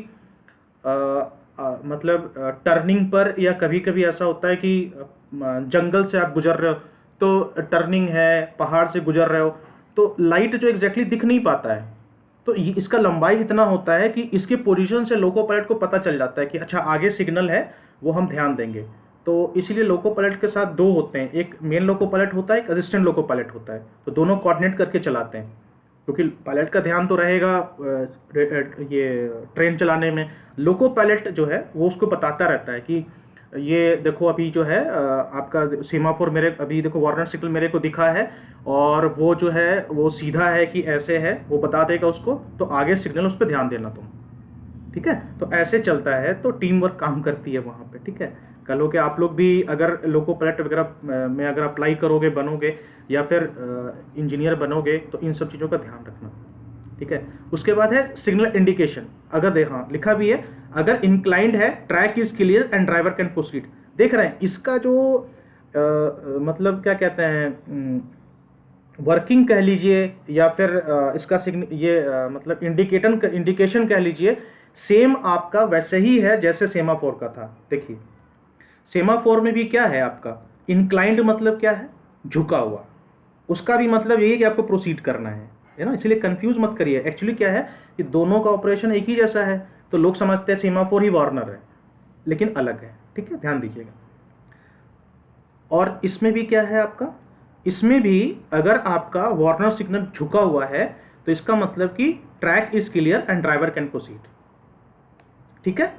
मतलब टर्निंग पर, या कभी कभी ऐसा होता है कि जंगल से आप गुजर रहे हो, तो टर्निंग है, पहाड़ से गुजर रहे हो, तो लाइट जो एग्जैक्टली दिख नहीं पाता है, तो इसका लंबाई इतना होता है कि इसके पोजीशन से लोको पायलट को पता चल जाता है कि अच्छा आगे सिग्नल है, वो हम ध्यान देंगे। तो इसीलिए लोको पायलट के साथ दो होते हैं, एक मेन लोको पायलट होता है, एक असिस्टेंट लोको पायलट होता है, तो दोनों कोऑर्डिनेट करके चलाते हैं, क्योंकि पायलट का ध्यान तो रहेगा ये ट्रेन चलाने में। लोको पायलट जो है वो उसको बताता रहता है कि ये देखो अभी जो है आपका सीमाफोर मेरे अभी देखो वार्नर सिग्नल मेरे को दिखा है, और वो जो है वो सीधा है कि ऐसे है वो बता देगा उसको, तो आगे सिग्नल उस पर ध्यान देना तुम। ठीक है, तो ऐसे चलता है, तो टीम वर्क काम करती है वहाँ पे। ठीक है, कल हो के आप लोग भी अगर लोको पायलट वगैरह में अगर अप्लाई करोगे, बनोगे, या फिर इंजीनियर बनोगे, तो इन सब चीज़ों का ध्यान रखना। ठीक है, उसके बाद है सिग्नल इंडिकेशन। अगर हाँ लिखा भी है, अगर इंक्लाइंड है, track is clear and driver can proceed. देख रहे हैं इसका जो मतलब क्या कहते हैं, वर्किंग कह लीजिए, या फिर इसका मतलब इंडिकेशन कह लीजिए, सेम आपका वैसे ही है जैसे सेमाफोर का था। देखिए सेमाफोर में भी क्या है आपका, इंक्लाइंड मतलब क्या है, झुका हुआ, उसका भी मतलब यही है कि आपको प्रोसीड करना है ना, इसलिए कंफ्यूज मत करिए। एक्चुअली क्या है कि दोनों का ऑपरेशन एक ही जैसा है, तो लोग समझते हैं सेमाफोर ही वार्नर है, लेकिन अलग है। ठीक है, ध्यान दीजिएगा। और इसमें भी क्या है आपका, इसमें भी अगर आपका वार्नर सिग्नल झुका हुआ है, तो इसका मतलब कि track is clear and driver can proceed. ठीक है,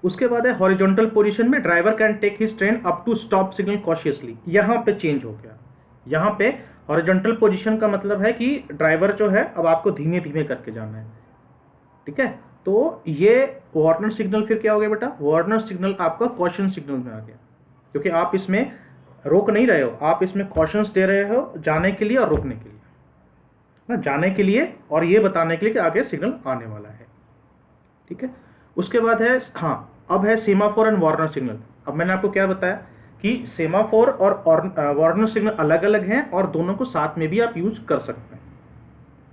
उसके बाद है हॉरिजॉन्टल पोजीशन में driver can take his train up to stop signal cautiously. यहां पे चेंज हो गया, यहां पे हॉरिजॉन्टल पोजीशन का मतलब है कि ड्राइवर जो है अब आपको धीमे धीमे करके जाना है। ठीक है, तो ये वार्नर सिग्नल फिर क्या हो गया बेटा, वार्नर सिग्नल आपका कॉशन सिग्नल में आ गया, क्योंकि आप इसमें रोक नहीं रहे हो, आप इसमें कॉशंस दे रहे हो जाने के लिए और रोकने के लिए ना, जाने के लिए और ये बताने के लिए कि आगे सिग्नल आने वाला है। ठीक है, उसके बाद है हाँ, अब है सेमाफोर एंड वार्नर सिग्नल। अब मैंने आपको क्या बताया कि सेमाफोर और वार्नर सिग्नल अलग अलग हैं, और दोनों को साथ में भी आप यूज कर सकते हैं।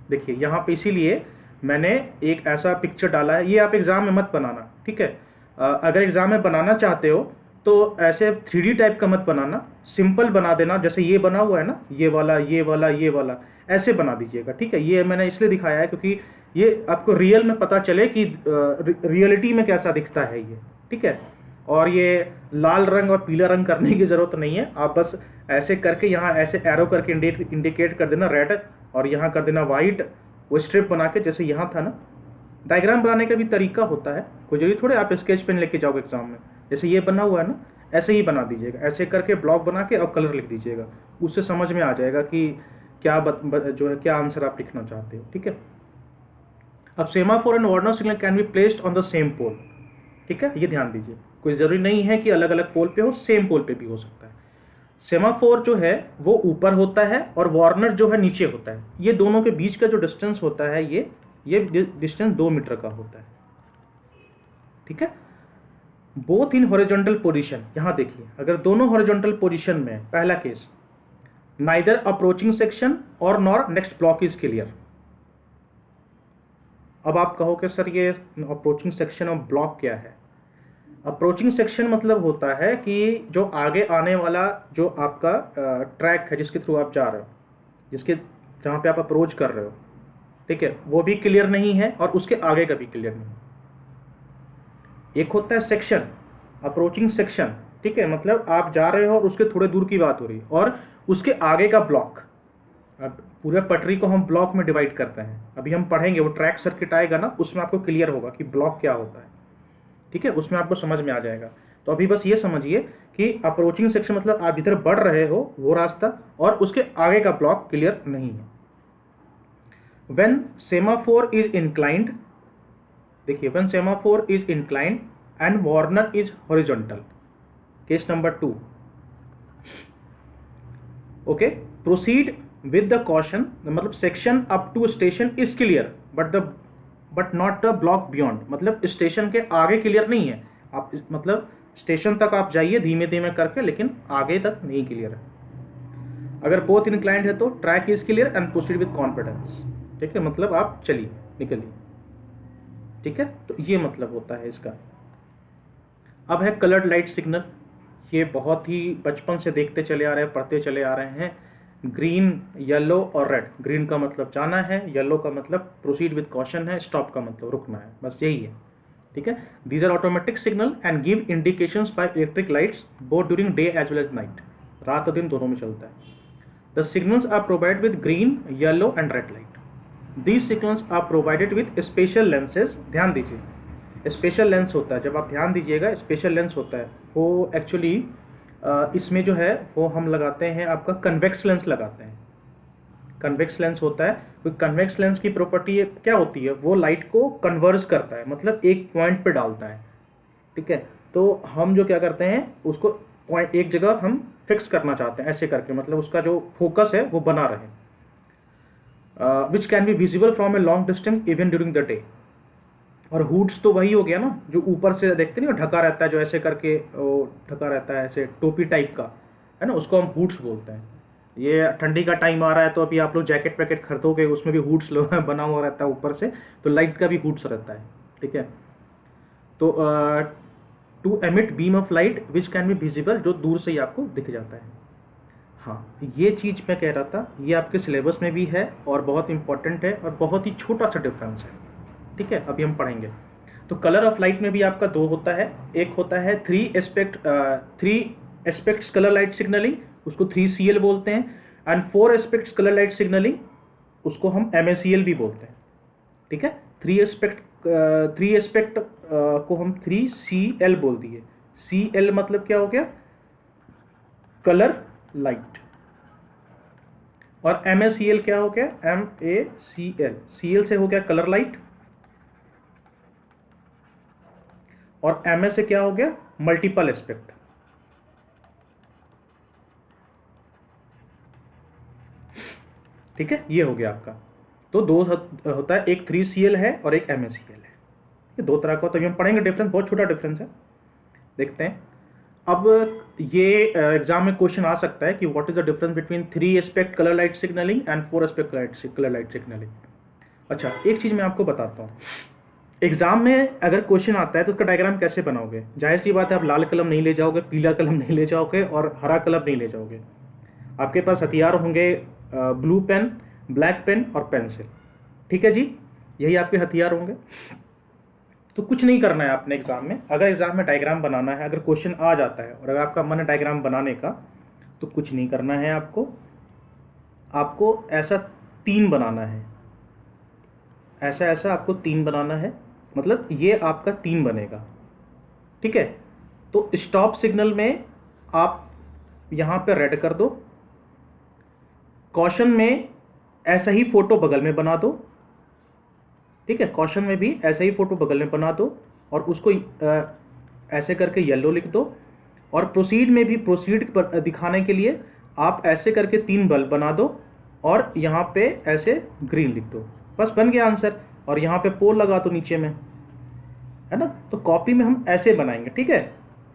देखिए यहाँ पे इसीलिए मैंने एक ऐसा पिक्चर डाला है, ये आप एग्जाम में मत बनाना। ठीक है, अगर एग्जाम में बनाना चाहते हो तो ऐसे 3D टाइप का मत बनाना, सिंपल बना देना, जैसे ये बना हुआ है ना, ये वाला ये वाला ये वाला, ऐसे बना दीजिएगा। ठीक है, ये मैंने इसलिए दिखाया है क्योंकि ये आपको रियल में पता चले कि रियलिटी में कैसा दिखता है ये। ठीक है, और ये लाल रंग और पीला रंग करने की ज़रूरत नहीं है, आप बस ऐसे करके यहाँ ऐसे एरो करके इंडिकेट कर देना रेड, और यहाँ कर देना वाइट, वो स्ट्रिप बना के, जैसे यहाँ था ना। डायग्राम बनाने का भी तरीका होता है, कोई जरूरी थोड़े आप स्केच पेन लेके जाओगे एग्जाम में, जैसे ये बना हुआ है ना, ऐसे ही बना दीजिएगा, ऐसे करके ब्लॉक बना के और कलर लिख दीजिएगा, उससे समझ में आ जाएगा कि क्या जो है क्या आंसर आप लिखना चाहते हो। ठीक है, अब semaphore and warner signal can be placed on the same pole. ठीक है, ये ध्यान दीजिए, कोई ज़रूरी नहीं है कि अलग अलग पोल पे हो, सेम पोल पे भी हो सकता है। सेमाफोर जो है वो ऊपर होता है और वार्नर जो है नीचे होता है। ये दोनों के बीच का जो डिस्टेंस होता है ये डिस्टेंस 2 मीटर का होता है। ठीक है, बोथ इन हॉरिजॉन्टल पोजीशन। यहां देखिए, अगर दोनों हॉरिजॉन्टल पोजीशन में, पहला केस, नाइदर अप्रोचिंग सेक्शन और nor next block is clear. अब आप कहोगे सर ये अप्रोचिंग सेक्शन और ब्लॉक क्या है। अप्रोचिंग सेक्शन मतलब होता है कि जो आगे आने वाला जो आपका ट्रैक है जिसके थ्रू आप जा रहे हो, जिसके जहाँ पे आप अप्रोच कर रहे हो, ठीक है, वो भी क्लियर नहीं है और उसके आगे का भी क्लियर नहीं। एक होता है सेक्शन, अप्रोचिंग सेक्शन, ठीक है, मतलब आप जा रहे हो और उसके थोड़े दूर की बात हो रही है, और उसके आगे का ब्लॉक। अब पूरे पटरी को हम ब्लॉक में डिवाइड करते हैं, अभी हम पढ़ेंगे, वो ट्रैक सर्किट आएगा ना, उसमें आपको क्लियर होगा कि ब्लॉक क्या होता है। ठीक है, उसमें आपको समझ में आ जाएगा। तो अभी बस ये समझिए कि अप्रोचिंग सेक्शन मतलब आप जिधर बढ़ रहे हो वो रास्ता, और उसके आगे का ब्लॉक क्लियर नहीं है। व्हेन सेमाफोर इज इंक्लाइंड, देखिए, when semaphore is inclined and warner is horizontal, case number 2, okay, proceed with the caution, मतलब section up to station is clear but not the block beyond, मतलब station के आगे clear नहीं है, आप मतलब station तक आप जाइए धीमे धीमे करके, लेकिन आगे तक नहीं क्लियर है। अगर बोथ इंक्लाइंड है तो track is clear and proceed with confidence. ठीक है, मतलब आप चलिए, निकलिए। ठीक है, तो ये मतलब होता है इसका। अब है कलर्ड लाइट सिग्नल। ये बहुत ही बचपन से देखते चले आ रहे हैं, पढ़ते चले आ रहे हैं। ग्रीन, येलो और रेड। ग्रीन का मतलब जाना है, येलो का मतलब प्रोसीड विद कॉशन है, स्टॉप का मतलब रुकना है, बस यही है। ठीक है, these are automatic signal and give indications by electric lights both during day as well as night. रात और दिन दोनों में चलता है। The signals are provided with green, yellow and red light. These signals are provided with special lenses. ध्यान दीजिए, special lens होता है, जब आप ध्यान दीजिएगा स्पेशल लेंस होता है वो एक्चुअली इसमें जो है वो हम लगाते हैं, आपका कन्वेक्स लेंस लगाते हैं। कन्वेक्स लेंस होता है, तो कन्वेक्स लेंस की प्रॉपर्टी क्या होती है, वो लाइट को कन्वर्ज करता है, मतलब एक पॉइंट पे डालता है, ठीक है। तो हम जो क्या करते हैं उसको पॉइंट एक जगह हम फिक्स करना चाहते हैं ऐसे करके, मतलब उसका जो फोकस है वो बना रहे, विच can be visible from a long distance even during the day. और हुड्स तो वही हो गया ना, जो ऊपर से देखते नहीं ढका रहता है, जो ऐसे करके वो ढका रहता है ऐसे टोपी टाइप का, है ना, उसको हम हुड्स बोलते हैं। ये ठंडी का टाइम आ रहा है तो अभी आप लोग जैकेट वैकेट खरीदोगे, उसमें भी हुड्स बना हुआ रहता है ऊपर से, तो लाइट का भी हुड्स रहता है, ठीक है। तो to emit beam of light which can be visible, जो दूर से ही आपको दिख जाता है। हाँ, ये चीज़ मैं कह रहा था, ये आपके सिलेबस में भी है और बहुत इंपॉर्टेंट है और बहुत ही छोटा सा डिफरेंस है, ठीक है। अभी हम पढ़ेंगे। तो कलर ऑफ लाइट में भी आपका दो होता है, एक होता है three aspects colour light signalling, उसको 3CL बोलते हैं, and 4 aspects colour light signalling, उसको हम MACL भी बोलते हैं, ठीक है। थ्री एस्पेक्ट को हम 3CL बोल दिए। CL मतलब क्या हो गया, कलर लाइट, और MACL क्या हो गया, MACL, CL से हो गया कलर लाइट, और MS से क्या हो गया, मल्टीपल एस्पेक्ट, ठीक है। ये हो गया आपका। तो दो होता है, एक 3CL है और एक MACL है, ये दो तरह का। तो हम पढ़ेंगे डिफरेंस, बहुत छोटा डिफरेंस है, देखते हैं। अब ये एग्जाम में क्वेश्चन आ सकता है कि what is the difference between 3 aspect colour light signalling and 4 aspect colour light signalling. अच्छा, एक चीज़ मैं आपको बताता हूँ, एग्जाम में अगर क्वेश्चन आता है तो उसका डायग्राम कैसे बनाओगे। जाहिर सी बात है, आप लाल कलम नहीं ले जाओगे, पीला कलम नहीं ले जाओगे और हरा कलम नहीं ले जाओगे। आपके पास हथियार होंगे ब्लू पेन, ब्लैक पेन और पेंसिल, ठीक है जी, यही आपके हथियार होंगे। तो कुछ नहीं करना है आपने एग्जाम में, अगर एग्जाम में डायग्राम बनाना है, अगर क्वेश्चन आ जाता है और अगर आपका मन है डायग्राम बनाने का, तो कुछ नहीं करना है आपको ऐसा 3 बनाना है, ऐसा ऐसा आपको 3 बनाना है, मतलब ये आपका 3 बनेगा, ठीक है। तो स्टॉप सिग्नल में आप यहाँ पे रेड कर दो, कॉशन में ऐसा ही फोटो बगल में बना दो, ठीक है, कॉशन में भी ऐसा ही फोटो बगल में बना दो और उसको ऐसे करके येलो लिख दो, और प्रोसीड में भी प्रोसीड दिखाने के लिए आप ऐसे करके 3 बल्ब बना दो और यहाँ पे ऐसे ग्रीन लिख दो, बस बन गया आंसर। और यहाँ पे पोल लगा दो नीचे में, है ना। तो कॉपी में हम ऐसे बनाएंगे, ठीक है,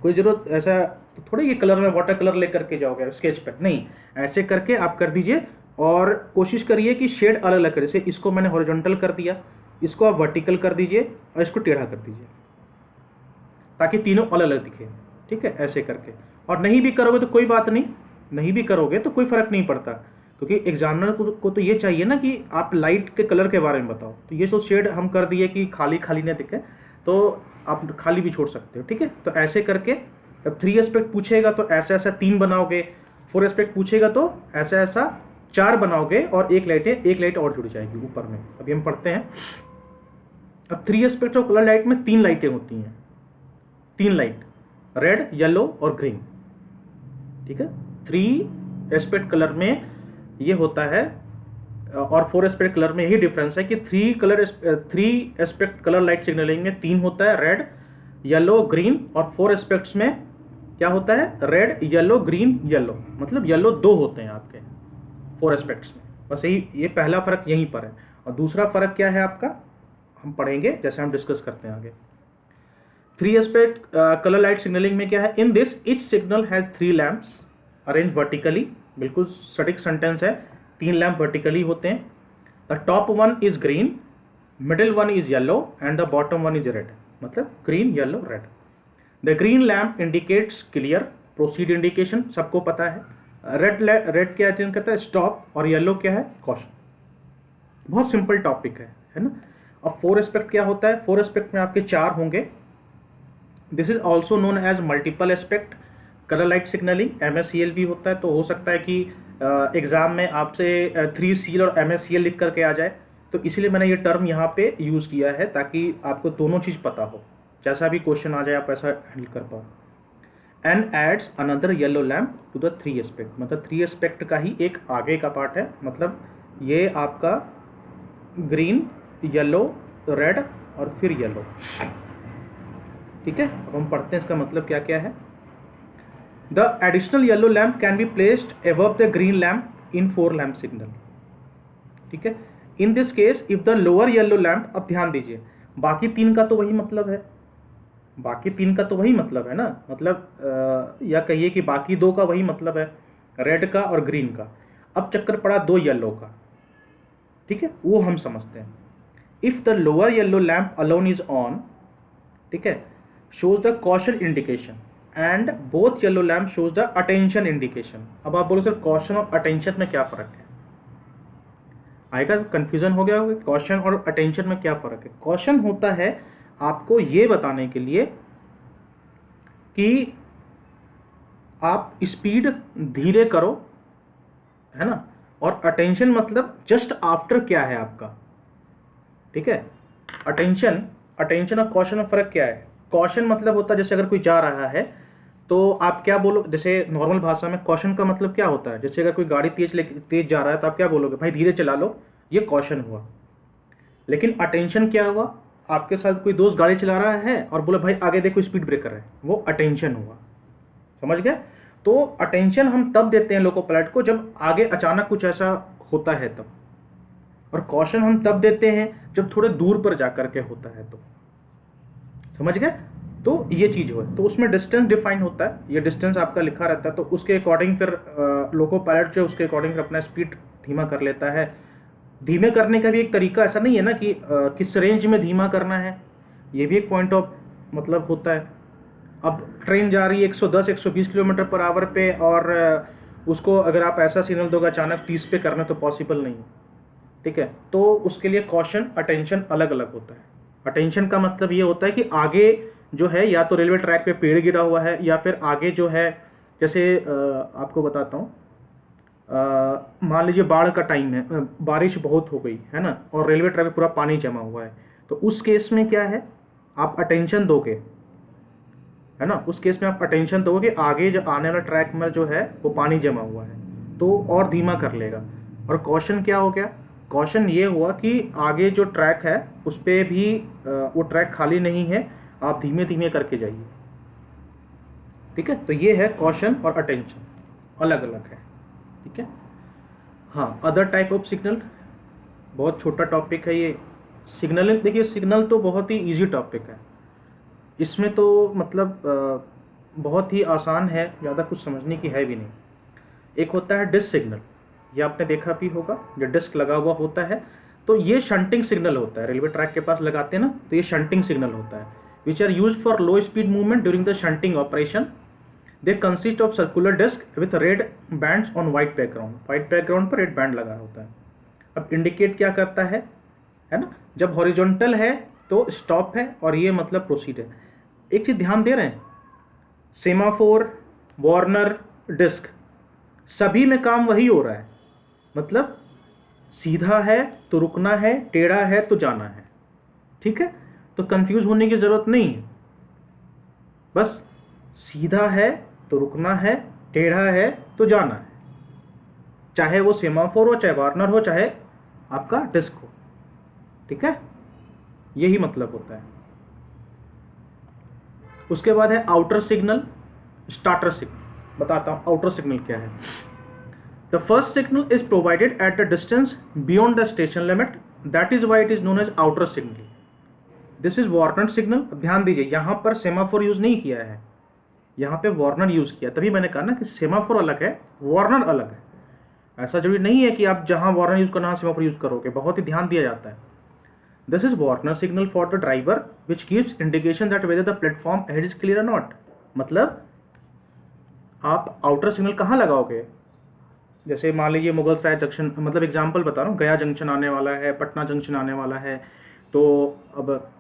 कोई जरूरत ऐसा तो थोड़ी ये कलर में वाटर कलर लेकर के जाओगे स्केच पे, नहीं, ऐसे करके आप कर दीजिए और कोशिश करिए कि शेड अलग अलग करें। जैसे इसको मैंने हॉरिजॉन्टल कर दिया, इसको आप वर्टिकल कर दीजिए और इसको टेढ़ा कर दीजिए, ताकि तीनों अलग अलग दिखे, ठीक है, ऐसे करके। और नहीं भी करोगे तो कोई बात नहीं, नहीं भी करोगे तो कोई फर्क नहीं पड़ता, क्योंकि एग्जामिनर को तो ये चाहिए ना कि आप लाइट के कलर के बारे में बताओ। तो ये जो शेड हम कर दिए कि खाली खाली ना दिखे, तो आप खाली भी छोड़ सकते हो, ठीक है। तो ऐसे करके जब 3 एस्पेक्ट पूछेगा तो ऐसा ऐसा 3 बनाओगे, 4 एस्पेक्ट पूछेगा तो ऐसा ऐसा 4 बनाओगे, और एक लाइट और जुड़ जाएगी ऊपर में। अभी हम पढ़ते हैं। अब 3 एस्पेक्ट ऑफ कलर लाइट में 3 लाइटें होती हैं, 3 लाइट, रेड, येलो और ग्रीन, ठीक है। 3 एस्पेक्ट कलर में ये होता है और 4 एस्पेक्ट कलर में यही डिफरेंस है कि 3 एस्पेक्ट कलर लाइट सिग्नलिंग में 3 होता है, रेड, येलो, ग्रीन, और 4 एस्पेक्ट्स में क्या होता है, रेड, येलो, ग्रीन, येलो, मतलब येलो 2 होते हैं आपके 4 एस्पेक्ट्स में। बस यही, ये पहला फर्क यहीं पर है। और दूसरा फर्क क्या है आपका, हम पढ़ेंगे जैसे हम डिस्कस करते हैं आगे। 3 एस्पेक्ट कलर लाइट सिग्नलिंग में क्या है, in this each signal has 3 lamps arranged vertically, बिल्कुल सटीक सेंटेंस है, 3 लैम्प वर्टिकली होते हैं। The top one is green, middle one is yellow and the bottom one is red, मतलब green, yellow, red. The green lamp indicates clear, proceed indication सबको पता है। Red क्या कहता है, स्टॉप, और येलो क्या है, कॉशन। बहुत सिंपल टॉपिक है ना। अब 4 एस्पेक्ट क्या होता है, 4 एस्पेक्ट में आपके 4 होंगे। This is also known as multiple aspect colour light signalling, MACL भी होता है। तो हो सकता है कि एग्जाम में आपसे 3CL और MACL लिख करके आ जाए, तो इसलिए मैंने ये टर्म यहाँ पे यूज़ किया है ताकि आपको दोनों चीज़ पता हो, जैसा भी क्वेश्चन आ जाए आप ऐसा हैंडल कर पाओ। And adds another yellow lamp to the 3 aspect, मतलब 3 एस्पेक्ट का ही एक आगे का पार्ट है, मतलब ये आपका ग्रीन, येलो, रेड और फिर येलो। ठीक है, अब हम पढ़ते हैं इसका मतलब क्या क्या है। The additional yellow lamp can be placed above the green lamp in 4 lamp signal. ठीक है, in this case if the lower yellow lamp, अब ध्यान दीजिए बाकी 3 का तो वही मतलब है, बाकी 3 का तो वही मतलब है ना, मतलब या कहिए कि बाकी 2 का वही मतलब है, रेड का और ग्रीन का। अब चक्कर पड़ा 2 येलो का, ठीक है, वो हम समझते हैं। If the lower yellow lamp alone is on, ठीक है, shows the caution indication and both yellow lamp shows the attention indication। अब आप बोलो सर caution और attention में क्या फर्क है, आएगा कंफ्यूजन हो गया होगा, caution और attention में क्या फर्क है। caution होता है आपको ये बताने के लिए कि आप स्पीड धीरे करो, है ना, और अटेंशन मतलब जस्ट आफ्टर क्या है आपका। ठीक है, अटेंशन और कॉशन में फर्क क्या है। कॉशन मतलब होता है जैसे अगर कोई जा रहा है तो आप क्या बोलो, जैसे नॉर्मल भाषा में कॉशन का मतलब क्या होता है, जैसे अगर कोई गाड़ी तेज जा रहा है तो आप क्या बोलोगे, भाई धीरे चला लो, ये कॉशन हुआ। लेकिन अटेंशन क्या हुआ, आपके साथ कोई दोस्त गाड़ी चला रहा है और बोले भाई आगे देखो स्पीड ब्रेकर है, वो अटेंशन हुआ। समझ गए। तो अटेंशन हम तब देते हैं लोको पायलट को जब आगे अचानक कुछ ऐसा होता है तब, और कॉशन हम तब देते हैं जब थोड़े दूर पर जाकर के होता है तो। समझ गए। तो ये चीज हो, तो उसमें डिस्टेंस डिफाइन होता है, ये डिस्टेंस आपका लिखा रहता है, तो उसके अकॉर्डिंग फिर लोको पायलट जो उसके अकॉर्डिंग अपना स्पीड धीमा कर लेता है। धीमे करने का भी एक तरीका ऐसा नहीं है ना कि किस रेंज में धीमा करना है, ये भी एक पॉइंट ऑफ मतलब होता है। अब ट्रेन जा रही है 110-120 किलोमीटर पर आवर पे, और उसको अगर आप ऐसा सिग्नल दोगे अचानक 30 पे करना तो पॉसिबल नहीं है। ठीक है, तो उसके लिए कॉशन अटेंशन अलग अलग होता है। अटेंशन का मतलब ये होता है कि आगे जो है या तो रेलवे ट्रैक पे पेड़ गिरा हुआ है, या फिर आगे जो है जैसे आपको बताता हूँ, मान लीजिए बाढ़ का टाइम है, बारिश बहुत हो गई है ना, और रेलवे ट्रैक पे पूरा पानी जमा हुआ है, तो उस केस में क्या है, आप अटेंशन दोगे, है ना, उस केस में आप अटेंशन दोगे, आगे जो आने वाला ट्रैक में जो है वो पानी जमा हुआ है तो और धीमा कर लेगा। और कॉशन क्या हो गया, कॉशन ये हुआ कि आगे जो ट्रैक है उस पर भी वो ट्रैक खाली नहीं है, आप धीमे धीमे करके जाइए। ठीक है, तो ये है कॉशन और अटेंशन अलग अलग है। ठीक है, हाँ, अदर टाइप ऑफ सिग्नल, बहुत छोटा टॉपिक है ये सिग्नलिंग। देखिए सिग्नल तो बहुत ही इजी टॉपिक है, इसमें तो मतलब बहुत ही आसान है, ज़्यादा कुछ समझने की है भी नहीं। एक होता है डिस्क सिग्नल, ये आपने देखा भी होगा, जो डिस्क लगा हुआ होता है, तो ये शंटिंग सिग्नल होता है, रेलवे ट्रैक के पास लगाते हैं ना, तो ये शंटिंग सिग्नल होता है, which are use for low speed movement during the shunting operation. They consist of circular disc with red bands on white background, white background पर रेड बैंड लगा होता है। अब इंडिकेट क्या करता है ना, जब हॉरिजॉन्टल है तो स्टॉप है, और ये मतलब प्रोसीड है। एक चीज ध्यान दे रहे हैं, सेमाफोर, वार्नर, डिस्क, सभी में काम वही हो रहा है, मतलब सीधा है तो रुकना है, टेढ़ा है तो जाना है। ठीक है, तो कंफ्यूज होने की जरूरत नहीं है, बस सीधा है तो रुकना है, टेढ़ा है तो जाना है, चाहे वो सेमाफोर हो, चाहे वार्नर हो, चाहे आपका डिस्क हो। ठीक है, यही मतलब होता है। उसके बाद है आउटर सिग्नल, स्टार्टर सिग्नल। बताता हूं आउटर सिग्नल क्या है। The first signal is provided at the distance beyond the station limit, that is why it is known as outer signal. This is warner signal. ध्यान दीजिए, यहां पर semaphore use नहीं किया है, यहाँ पे वार्नर यूज किया, तभी मैंने कहा ना कि सेमाफोर अलग है, वार्नर अलग है। ऐसा जरूरी नहीं है कि आप जहां वार्नर यूज करना सेमाफोर यूज करोगे, बहुत ही ध्यान दिया जाता है। This is warner signal for the driver which gives indication that whether the platform ahead is clear और नॉट। मतलब आप आउटर सिग्नल कहाँ लगाओगे, जैसे मान लीजिए मुगल सराय जंक्शन, मतलब एग्जाम्पल बता रहा हूँ, गया जंक्शन आने वाला है, पटना जंक्शन आने वाला है, तो अब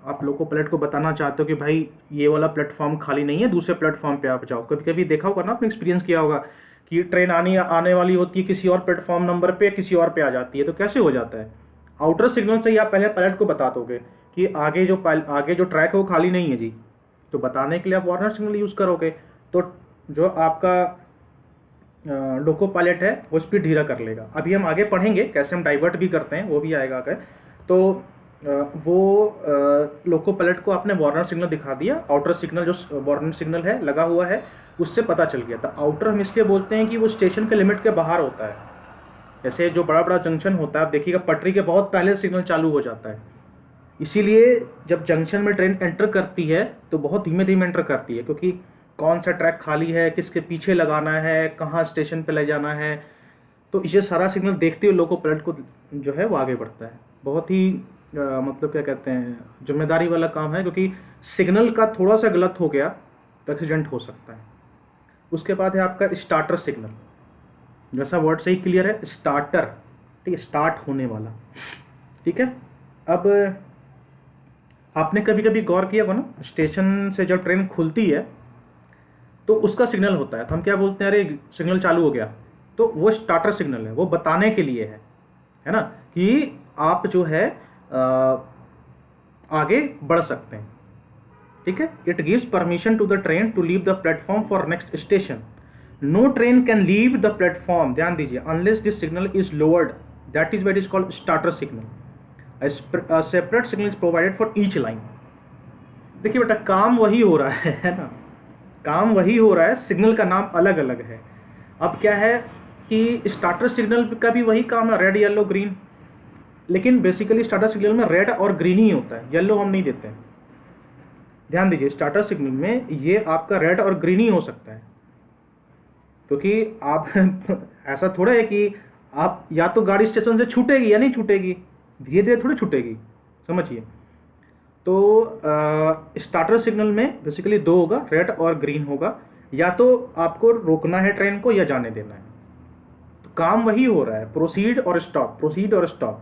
आप लोको पायलट को बताना चाहते हो कि भाई ये वाला प्लेटफॉर्म खाली नहीं है, दूसरे प्लेटफॉर्म पे आप जाओ। कभी कभी देखा होगा ना, आपने एक्सपीरियंस किया होगा कि ट्रेन आने वाली होती है किसी और प्लेटफॉर्म नंबर पे, किसी और पे आ जाती है, तो कैसे हो जाता है, आउटर सिग्नल से ही आप पहले पायलट को बता दोगे कि आगे जो ट्रैक है वो खाली नहीं है जी, तो बताने के लिए आप वार्नर सिग्नल यूज़ करोगे, तो जो आपका लोको पायलट है वो स्पीड धीरा कर लेगा। अभी हम आगे पढ़ेंगे कैसे हम डाइवर्ट भी करते हैं, वो भी आएगा आगे। तो वो लोको पायलट को आपने वार्नर सिग्नल दिखा दिया, आउटर सिग्नल जो वार्नर सिग्नल है लगा हुआ है उससे पता चल गया था। आउटर हम इसलिए बोलते हैं कि वो स्टेशन के लिमिट के बाहर होता है। जैसे जो बड़ा बड़ा जंक्शन होता है, आप देखिएगा पटरी के बहुत पहले सिग्नल चालू हो जाता है, इसीलिए जब जंक्शन में ट्रेन एंटर करती है तो बहुत धीमे धीमे एंटर करती है, क्योंकि कौन सा ट्रैक खाली है, किसके पीछे लगाना है, कहाँ स्टेशन पे ले जाना है, तो ये सारा सिग्नल देखते हुए लोको पायलट को जो है वो आगे बढ़ता है। बहुत ही मतलब क्या कहते हैं, जिम्मेदारी वाला काम है, क्योंकि सिग्नल का थोड़ा सा गलत हो गया तो एक्सीडेंट हो सकता है। उसके बाद है आपका स्टार्टर सिग्नल, जैसा वर्ड से ही क्लियर है, स्टार्टर, ठीक है, स्टार्ट होने वाला, ठीक है। अब आपने कभी कभी गौर किया होगा ना, स्टेशन से जब ट्रेन खुलती है तो उसका सिग्नल होता है, तो हम क्या बोलते हैं, अरे सिग्नल चालू हो गया, तो वो स्टार्टर सिग्नल है, वो बताने के लिए है ना, कि आप जो है आगे बढ़ सकते हैं, ठीक है। It gives permission to the train to leave the platform for next station. No train can leave the platform, ध्यान दीजिए, unless this signal is lowered, that is what is called starter signal. Separate signal is provided for each line. देखिए बेटा, काम वही हो रहा है ना, काम वही हो रहा है, सिग्नल का नाम अलग अलग है। अब क्या है कि स्टार्टर सिग्नल का भी वही काम है, रेड येलो ग्रीन, लेकिन बेसिकली स्टार्टर सिग्नल में रेड और ग्रीन ही होता है, येलो हम नहीं देते हैं। ध्यान दीजिए, स्टार्टर सिग्नल में ये आपका रेड और ग्रीन ही हो सकता है, क्योंकि आप ऐसा थोड़ा है कि आप या तो गाड़ी स्टेशन से छूटेगी या नहीं छूटेगी, धीरे धीरे थोड़ी छूटेगी, समझिए। तो स्टार्टर सिग्नल में बेसिकली दो होगा, रेड और ग्रीन होगा, या तो आपको रोकना है ट्रेन को या जाने देना है, तो काम वही हो रहा है, प्रोसीड और स्टॉप, प्रोसीड और स्टॉप।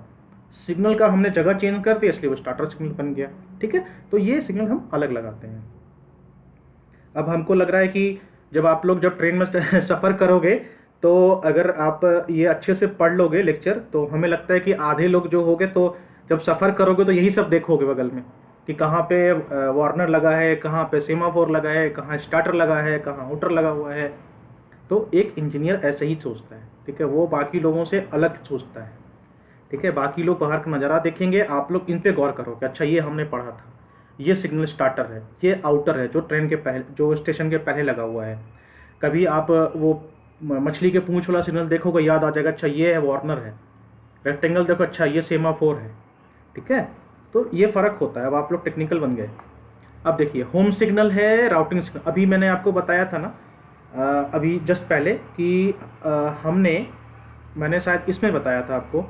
सिग्नल का हमने जगह चेंज कर दी, इसलिए वो स्टार्टर सिग्नल बन गया, ठीक है। तो ये सिग्नल हम अलग लगाते हैं। अब हमको लग रहा है कि जब आप लोग जब ट्रेन में सफ़र करोगे, तो अगर आप ये अच्छे से पढ़ लोगे लेक्चर, तो हमें लगता है कि आधे लोग जो होगे तो जब सफ़र करोगे तो यही सब देखोगे बगल में, कि कहाँ पे वार्नर लगा है, कहाँ पे सेमाफोर लगा है, कहाँ स्टार्टर लगा है, कहाँ आउटर लगा हुआ है। तो एक इंजीनियर ऐसे ही सोचता है, ठीक है, वो बाकी लोगों से अलग सोचता है, ठीक है। बाकी लोग बाहर का नज़ारा देखेंगे, आप लोग इन पे गौर करो कि अच्छा ये हमने पढ़ा था, ये सिग्नल स्टार्टर है, ये आउटर है जो ट्रेन के पहले, जो स्टेशन के पहले लगा हुआ है। कभी आप वो मछली के पूंछ वाला सिग्नल देखोगे, याद आ जाएगा, अच्छा ये है वार्नर है। रेक्टेंगल देखो, अच्छा ये सेमाफोर है, ठीक है। तो ये फ़र्क होता है। अब आप लोग टेक्निकल बन गए। अब देखिए, होम सिग्नल है, राउटिंग सिग्नल। अभी मैंने आपको बताया था ना अभी जस्ट पहले कि मैंने शायद इसमें बताया था आपको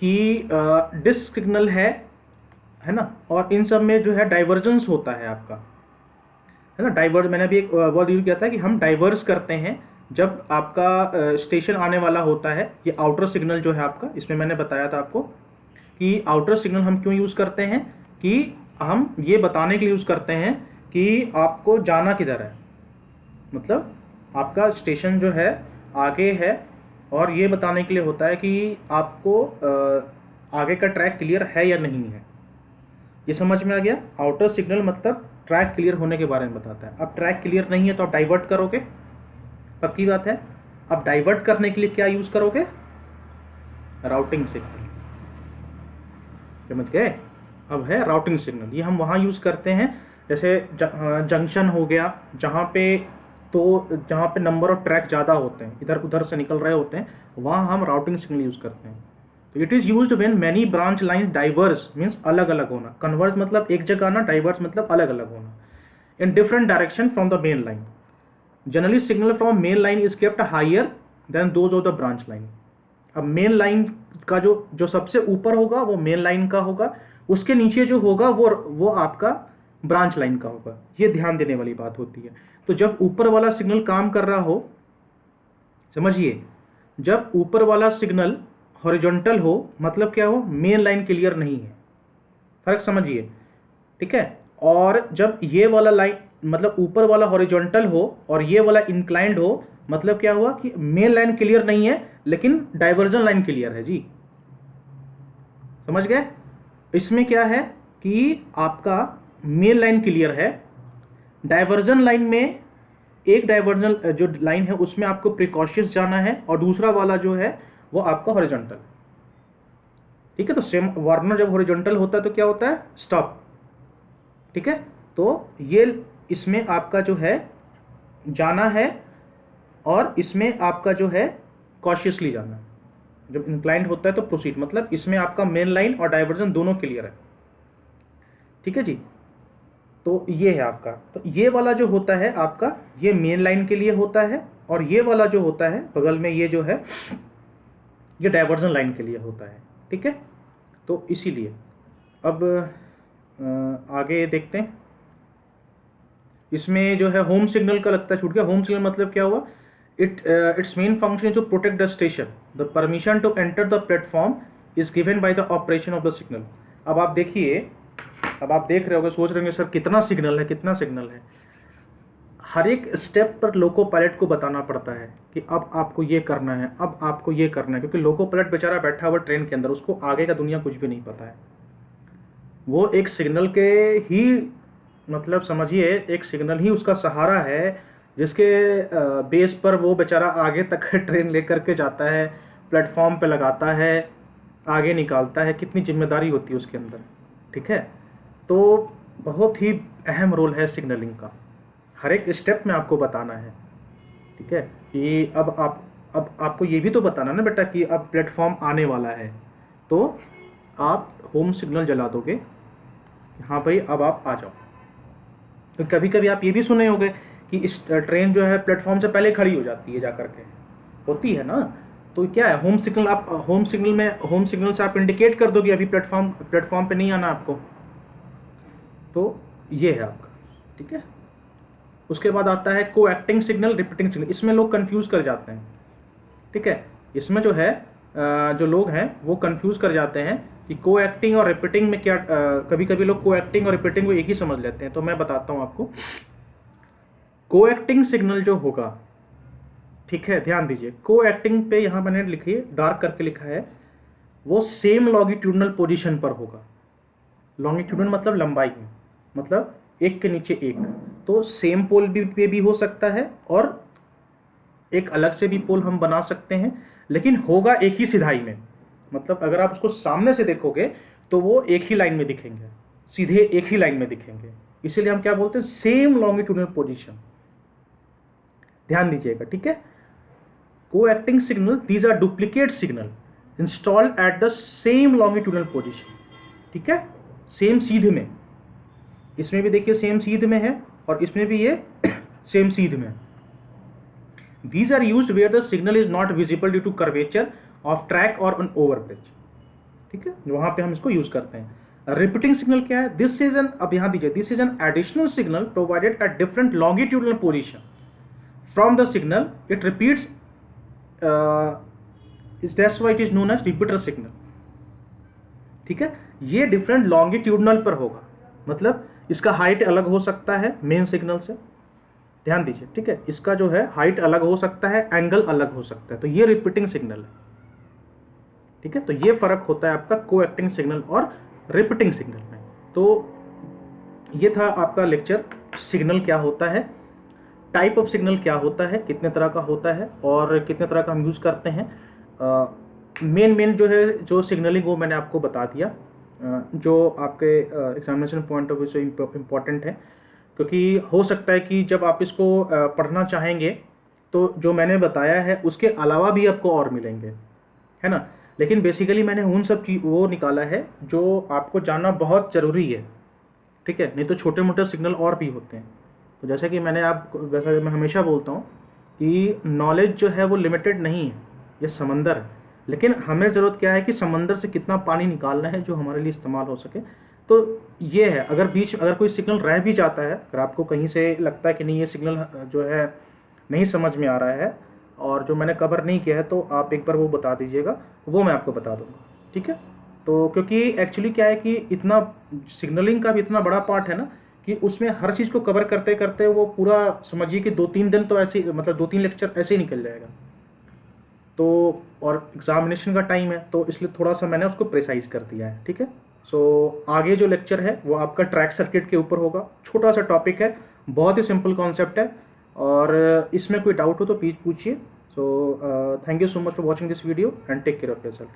कि डिस्क सिग्नल है ना, और इन सब में जो है डाइवर्जेंस होता है आपका, है ना। मैंने भी एक वर्ड यूज किया था कि हम डाइवर्स करते हैं जब आपका स्टेशन आने वाला होता है। ये आउटर सिग्नल जो है आपका, इसमें मैंने बताया था आपको कि आउटर सिग्नल हम क्यों यूज़ करते हैं, कि हम ये बताने के लिए यूज़ करते हैं कि आपको जाना किधर है, मतलब आपका स्टेशन जो है आगे है, और ये बताने के लिए होता है कि आपको आगे का ट्रैक क्लियर है या नहीं है। ये समझ में आ गया। आउटर सिग्नल मतलब ट्रैक क्लियर होने के बारे में बताता है। अब ट्रैक क्लियर नहीं है तो आप डाइवर्ट करोगे, पक्की बात है। अब डाइवर्ट करने के लिए क्या यूज़ करोगे, राउटिंग सिग्नल, समझ गए। अब है राउटिंग सिग्नल, ये हम वहाँ यूज़ करते हैं, जैसे जंक्शन हो गया, जहाँ पे नंबर ऑफ ट्रैक ज़्यादा होते हैं, इधर उधर से निकल रहे होते हैं, वहाँ हम राउटिंग सिग्नल यूज़ करते हैं। तो it is used when many branch lines diverse, means अलग अलग होना, कन्वर्स मतलब एक जगह आना, डाइवर्स मतलब अलग अलग होना, in different direction from the main line. Generally signal from main line is kept higher than those of the branch line. अब मेन लाइन का जो सबसे ऊपर होगा वो मेन लाइन का होगा, उसके नीचे जो होगा वो आपका ब्रांच लाइन का होगा। ये ध्यान देने वाली बात होती है। तो जब ऊपर वाला सिग्नल काम कर रहा हो, समझिए, जब ऊपर वाला सिग्नल हॉरिजॉन्टल हो मतलब क्या हो, मेन लाइन क्लियर नहीं है, फर्क समझिए, ठीक है। और जब ये वाला लाइन मतलब ऊपर वाला हॉरिजॉन्टल हो और ये वाला इंक्लाइंड हो, मतलब क्या हुआ कि मेन लाइन क्लियर नहीं है लेकिन डाइवर्जन लाइन क्लियर है जी, समझ गए? इसमें क्या है कि आपका मेन लाइन क्लियर है, डाइवर्जन लाइन में एक डाइवर्जन जो लाइन है उसमें आपको प्रिकॉशियस जाना है और दूसरा वाला जो है वो आपका हॉरिजॉन्टल। ठीक है, तो सेम वार्नर जब हॉरिजॉन्टल होता है तो क्या होता है? स्टॉप। ठीक है, तो ये इसमें आपका जो है जाना है और इसमें आपका जो है कॉशियसली जाना है। जब इंक्लाइंड होता है तो प्रोसीड, मतलब इसमें आपका मेन लाइन और डाइवर्जन दोनों क्लियर है। ठीक है जी, तो ये है आपका। तो ये वाला जो होता है आपका ये मेन लाइन के लिए होता है और ये वाला जो होता है बगल में ये जो है ये डाइवर्जन लाइन के लिए होता है। ठीक है, तो इसीलिए अब आगे देखते हैं। इसमें जो है होम सिग्नल का लगता है छूट गया। होम सिग्नल मतलब क्या हुआ? Its main function is to protect the station. The permission to enter the platform is given by the operation of the signal. अब आप देखिए, अब आप देख रहे होंगे, सोच रहे होंगे सर कितना सिग्नल है, कितना सिग्नल है। हर एक स्टेप पर लोको पायलट को बताना पड़ता है कि अब आपको ये करना है, अब आपको ये करना है, क्योंकि लोको पायलट बेचारा बैठा हुआ ट्रेन के अंदर, उसको आगे का दुनिया कुछ भी नहीं पता है। वो एक सिग्नल के ही, मतलब समझिए एक सिग्नल ही उसका सहारा है, जिसके बेस पर वो बेचारा आगे तक ट्रेन लेकर के जाता है, प्लेटफॉर्म पे लगाता है, आगे निकालता है। कितनी जिम्मेदारी होती है उसके अंदर। ठीक है, तो बहुत ही अहम रोल है सिग्नलिंग का, हर एक स्टेप में आपको बताना है। ठीक है, कि अब आपको ये भी तो बताना ना बेटा कि अब प्लेटफॉर्म आने वाला है, तो आप होम सिग्नल जला दोगे, हाँ भाई अब आप आ जाओ। तो कभी कभी आप ये भी सुने होंगे कि इस ट्रेन जो है प्लेटफॉर्म से पहले खड़ी हो जाती है, जा करके होती है ना। तो क्या है होम सिग्नल? आप होम सिग्नल से आप इंडिकेट कर दोगे अभी प्लेटफॉर्म पे नहीं आना आपको। तो ये है आपका। ठीक है, उसके बाद आता है coacting signal, repeating signal. इसमें लोग कंफ्यूज कर जाते हैं। ठीक है, इसमें जो है जो लोग हैं वो कंफ्यूज कर जाते हैं कि को एक्टिंग और रिपीटिंग में क्या, कभी कभी लोग को एक्टिंग और रिपीटिंग को एक ही समझ लेते हैं। तो मैं बताता हूं आपको। को एक्टिंग सिग्नल जो होगा, ठीक है ध्यान दीजिए, को एक्टिंग पे यहां मैंने लिखिए डार्क करके लिखा है, वो सेम लॉन्गिट्यूडनल पोजीशन पर होगा। लॉन्गिट्यूडनल मतलब लंबाई में, मतलब एक के नीचे एक। तो सेम पोल पे भी हो सकता है और एक अलग से भी पोल हम बना सकते हैं, लेकिन होगा एक ही सिधाई में। मतलब अगर आप उसको सामने से देखोगे तो वो एक ही लाइन में दिखेंगे, सीधे एक ही लाइन में दिखेंगे। इसीलिए हम क्या बोलते हैं? Same longitudinal position. ध्यान दीजिएगा। ठीक है, coacting signal, these are duplicate signal installed at the same longitudinal position. ठीक है, सेम सीध में, इसमें भी देखिए सेम सीध में है और इसमें भी ये सेम सीध में। These are used where the signal is not visible due to curvature of track or an overbridge। ठीक है, वहां पे हम इसको यूज करते हैं। रिपीटिंग सिग्नल क्या है? दिस इज एन, अब यहां दीजिए, this is an additional signal provided at different longitudinal position from the signal, it repeats, that's why it is known as repeater signal. ठीक है, ये डिफरेंट लॉन्गिट्यूडनल पर होगा, मतलब इसका हाइट अलग हो सकता है मेन सिग्नल से। ध्यान दीजिए। ठीक है, इसका जो है हाइट अलग हो सकता है, एंगल अलग हो सकता है, तो ये रिपीटिंग सिग्नल है। ठीक है, तो ये फर्क होता है आपका को एक्टिंग सिग्नल और रिपीटिंग सिग्नल में। तो ये था आपका लेक्चर, सिग्नल क्या होता है, टाइप ऑफ सिग्नल क्या होता है, कितने तरह का होता है और कितने तरह का हम यूज करते हैं। मेन जो है जो सिग्नलिंग वो मैंने आपको बता दिया, जो आपके एग्जामिनेशन पॉइंट ऑफ व्यू से इम्पॉर्टेंट है, क्योंकि हो सकता है कि जब आप इसको पढ़ना चाहेंगे तो जो मैंने बताया है उसके अलावा भी आपको और मिलेंगे, है ना। लेकिन बेसिकली मैंने उन सब चीज़ वो निकाला है जो आपको जानना बहुत ज़रूरी है। ठीक है, नहीं तो छोटे मोटे सिग्नल और भी होते हैं। तो जैसे कि वैसा मैं हमेशा बोलता हूँ कि नॉलेज जो है वो लिमिटेड नहीं है, ये समंदर है। लेकिन हमें ज़रूरत क्या है कि समंदर से कितना पानी निकालना है जो हमारे लिए इस्तेमाल हो सके। तो ये है, अगर कोई सिग्नल रह भी जाता है, अगर आपको कहीं से लगता है कि नहीं ये सिग्नल जो है नहीं समझ में आ रहा है और जो मैंने कवर नहीं किया है, तो आप एक बार वो बता दीजिएगा, वो मैं आपको बता दूंगा। ठीक है, तो क्योंकि एक्चुअली क्या है कि इतना सिग्नलिंग का भी इतना बड़ा पार्ट है ना कि उसमें हर चीज़ को कवर करते करते वो पूरा समझिए कि 2-3 दिन तो ऐसे, मतलब 2-3 लेक्चर ऐसे ही निकल जाएगा। तो और एग्जामिनेशन का टाइम है, तो इसलिए थोड़ा सा मैंने उसको प्रिसाइज कर दिया है। ठीक है, सो आगे जो लेक्चर है वो आपका ट्रैक सर्किट के ऊपर होगा। छोटा सा टॉपिक है, बहुत ही सिंपल कॉन्सेप्ट है, और इसमें कोई डाउट हो तो प्लीज़ पूछिए। So thank you so much for watching this video and take care of yourself.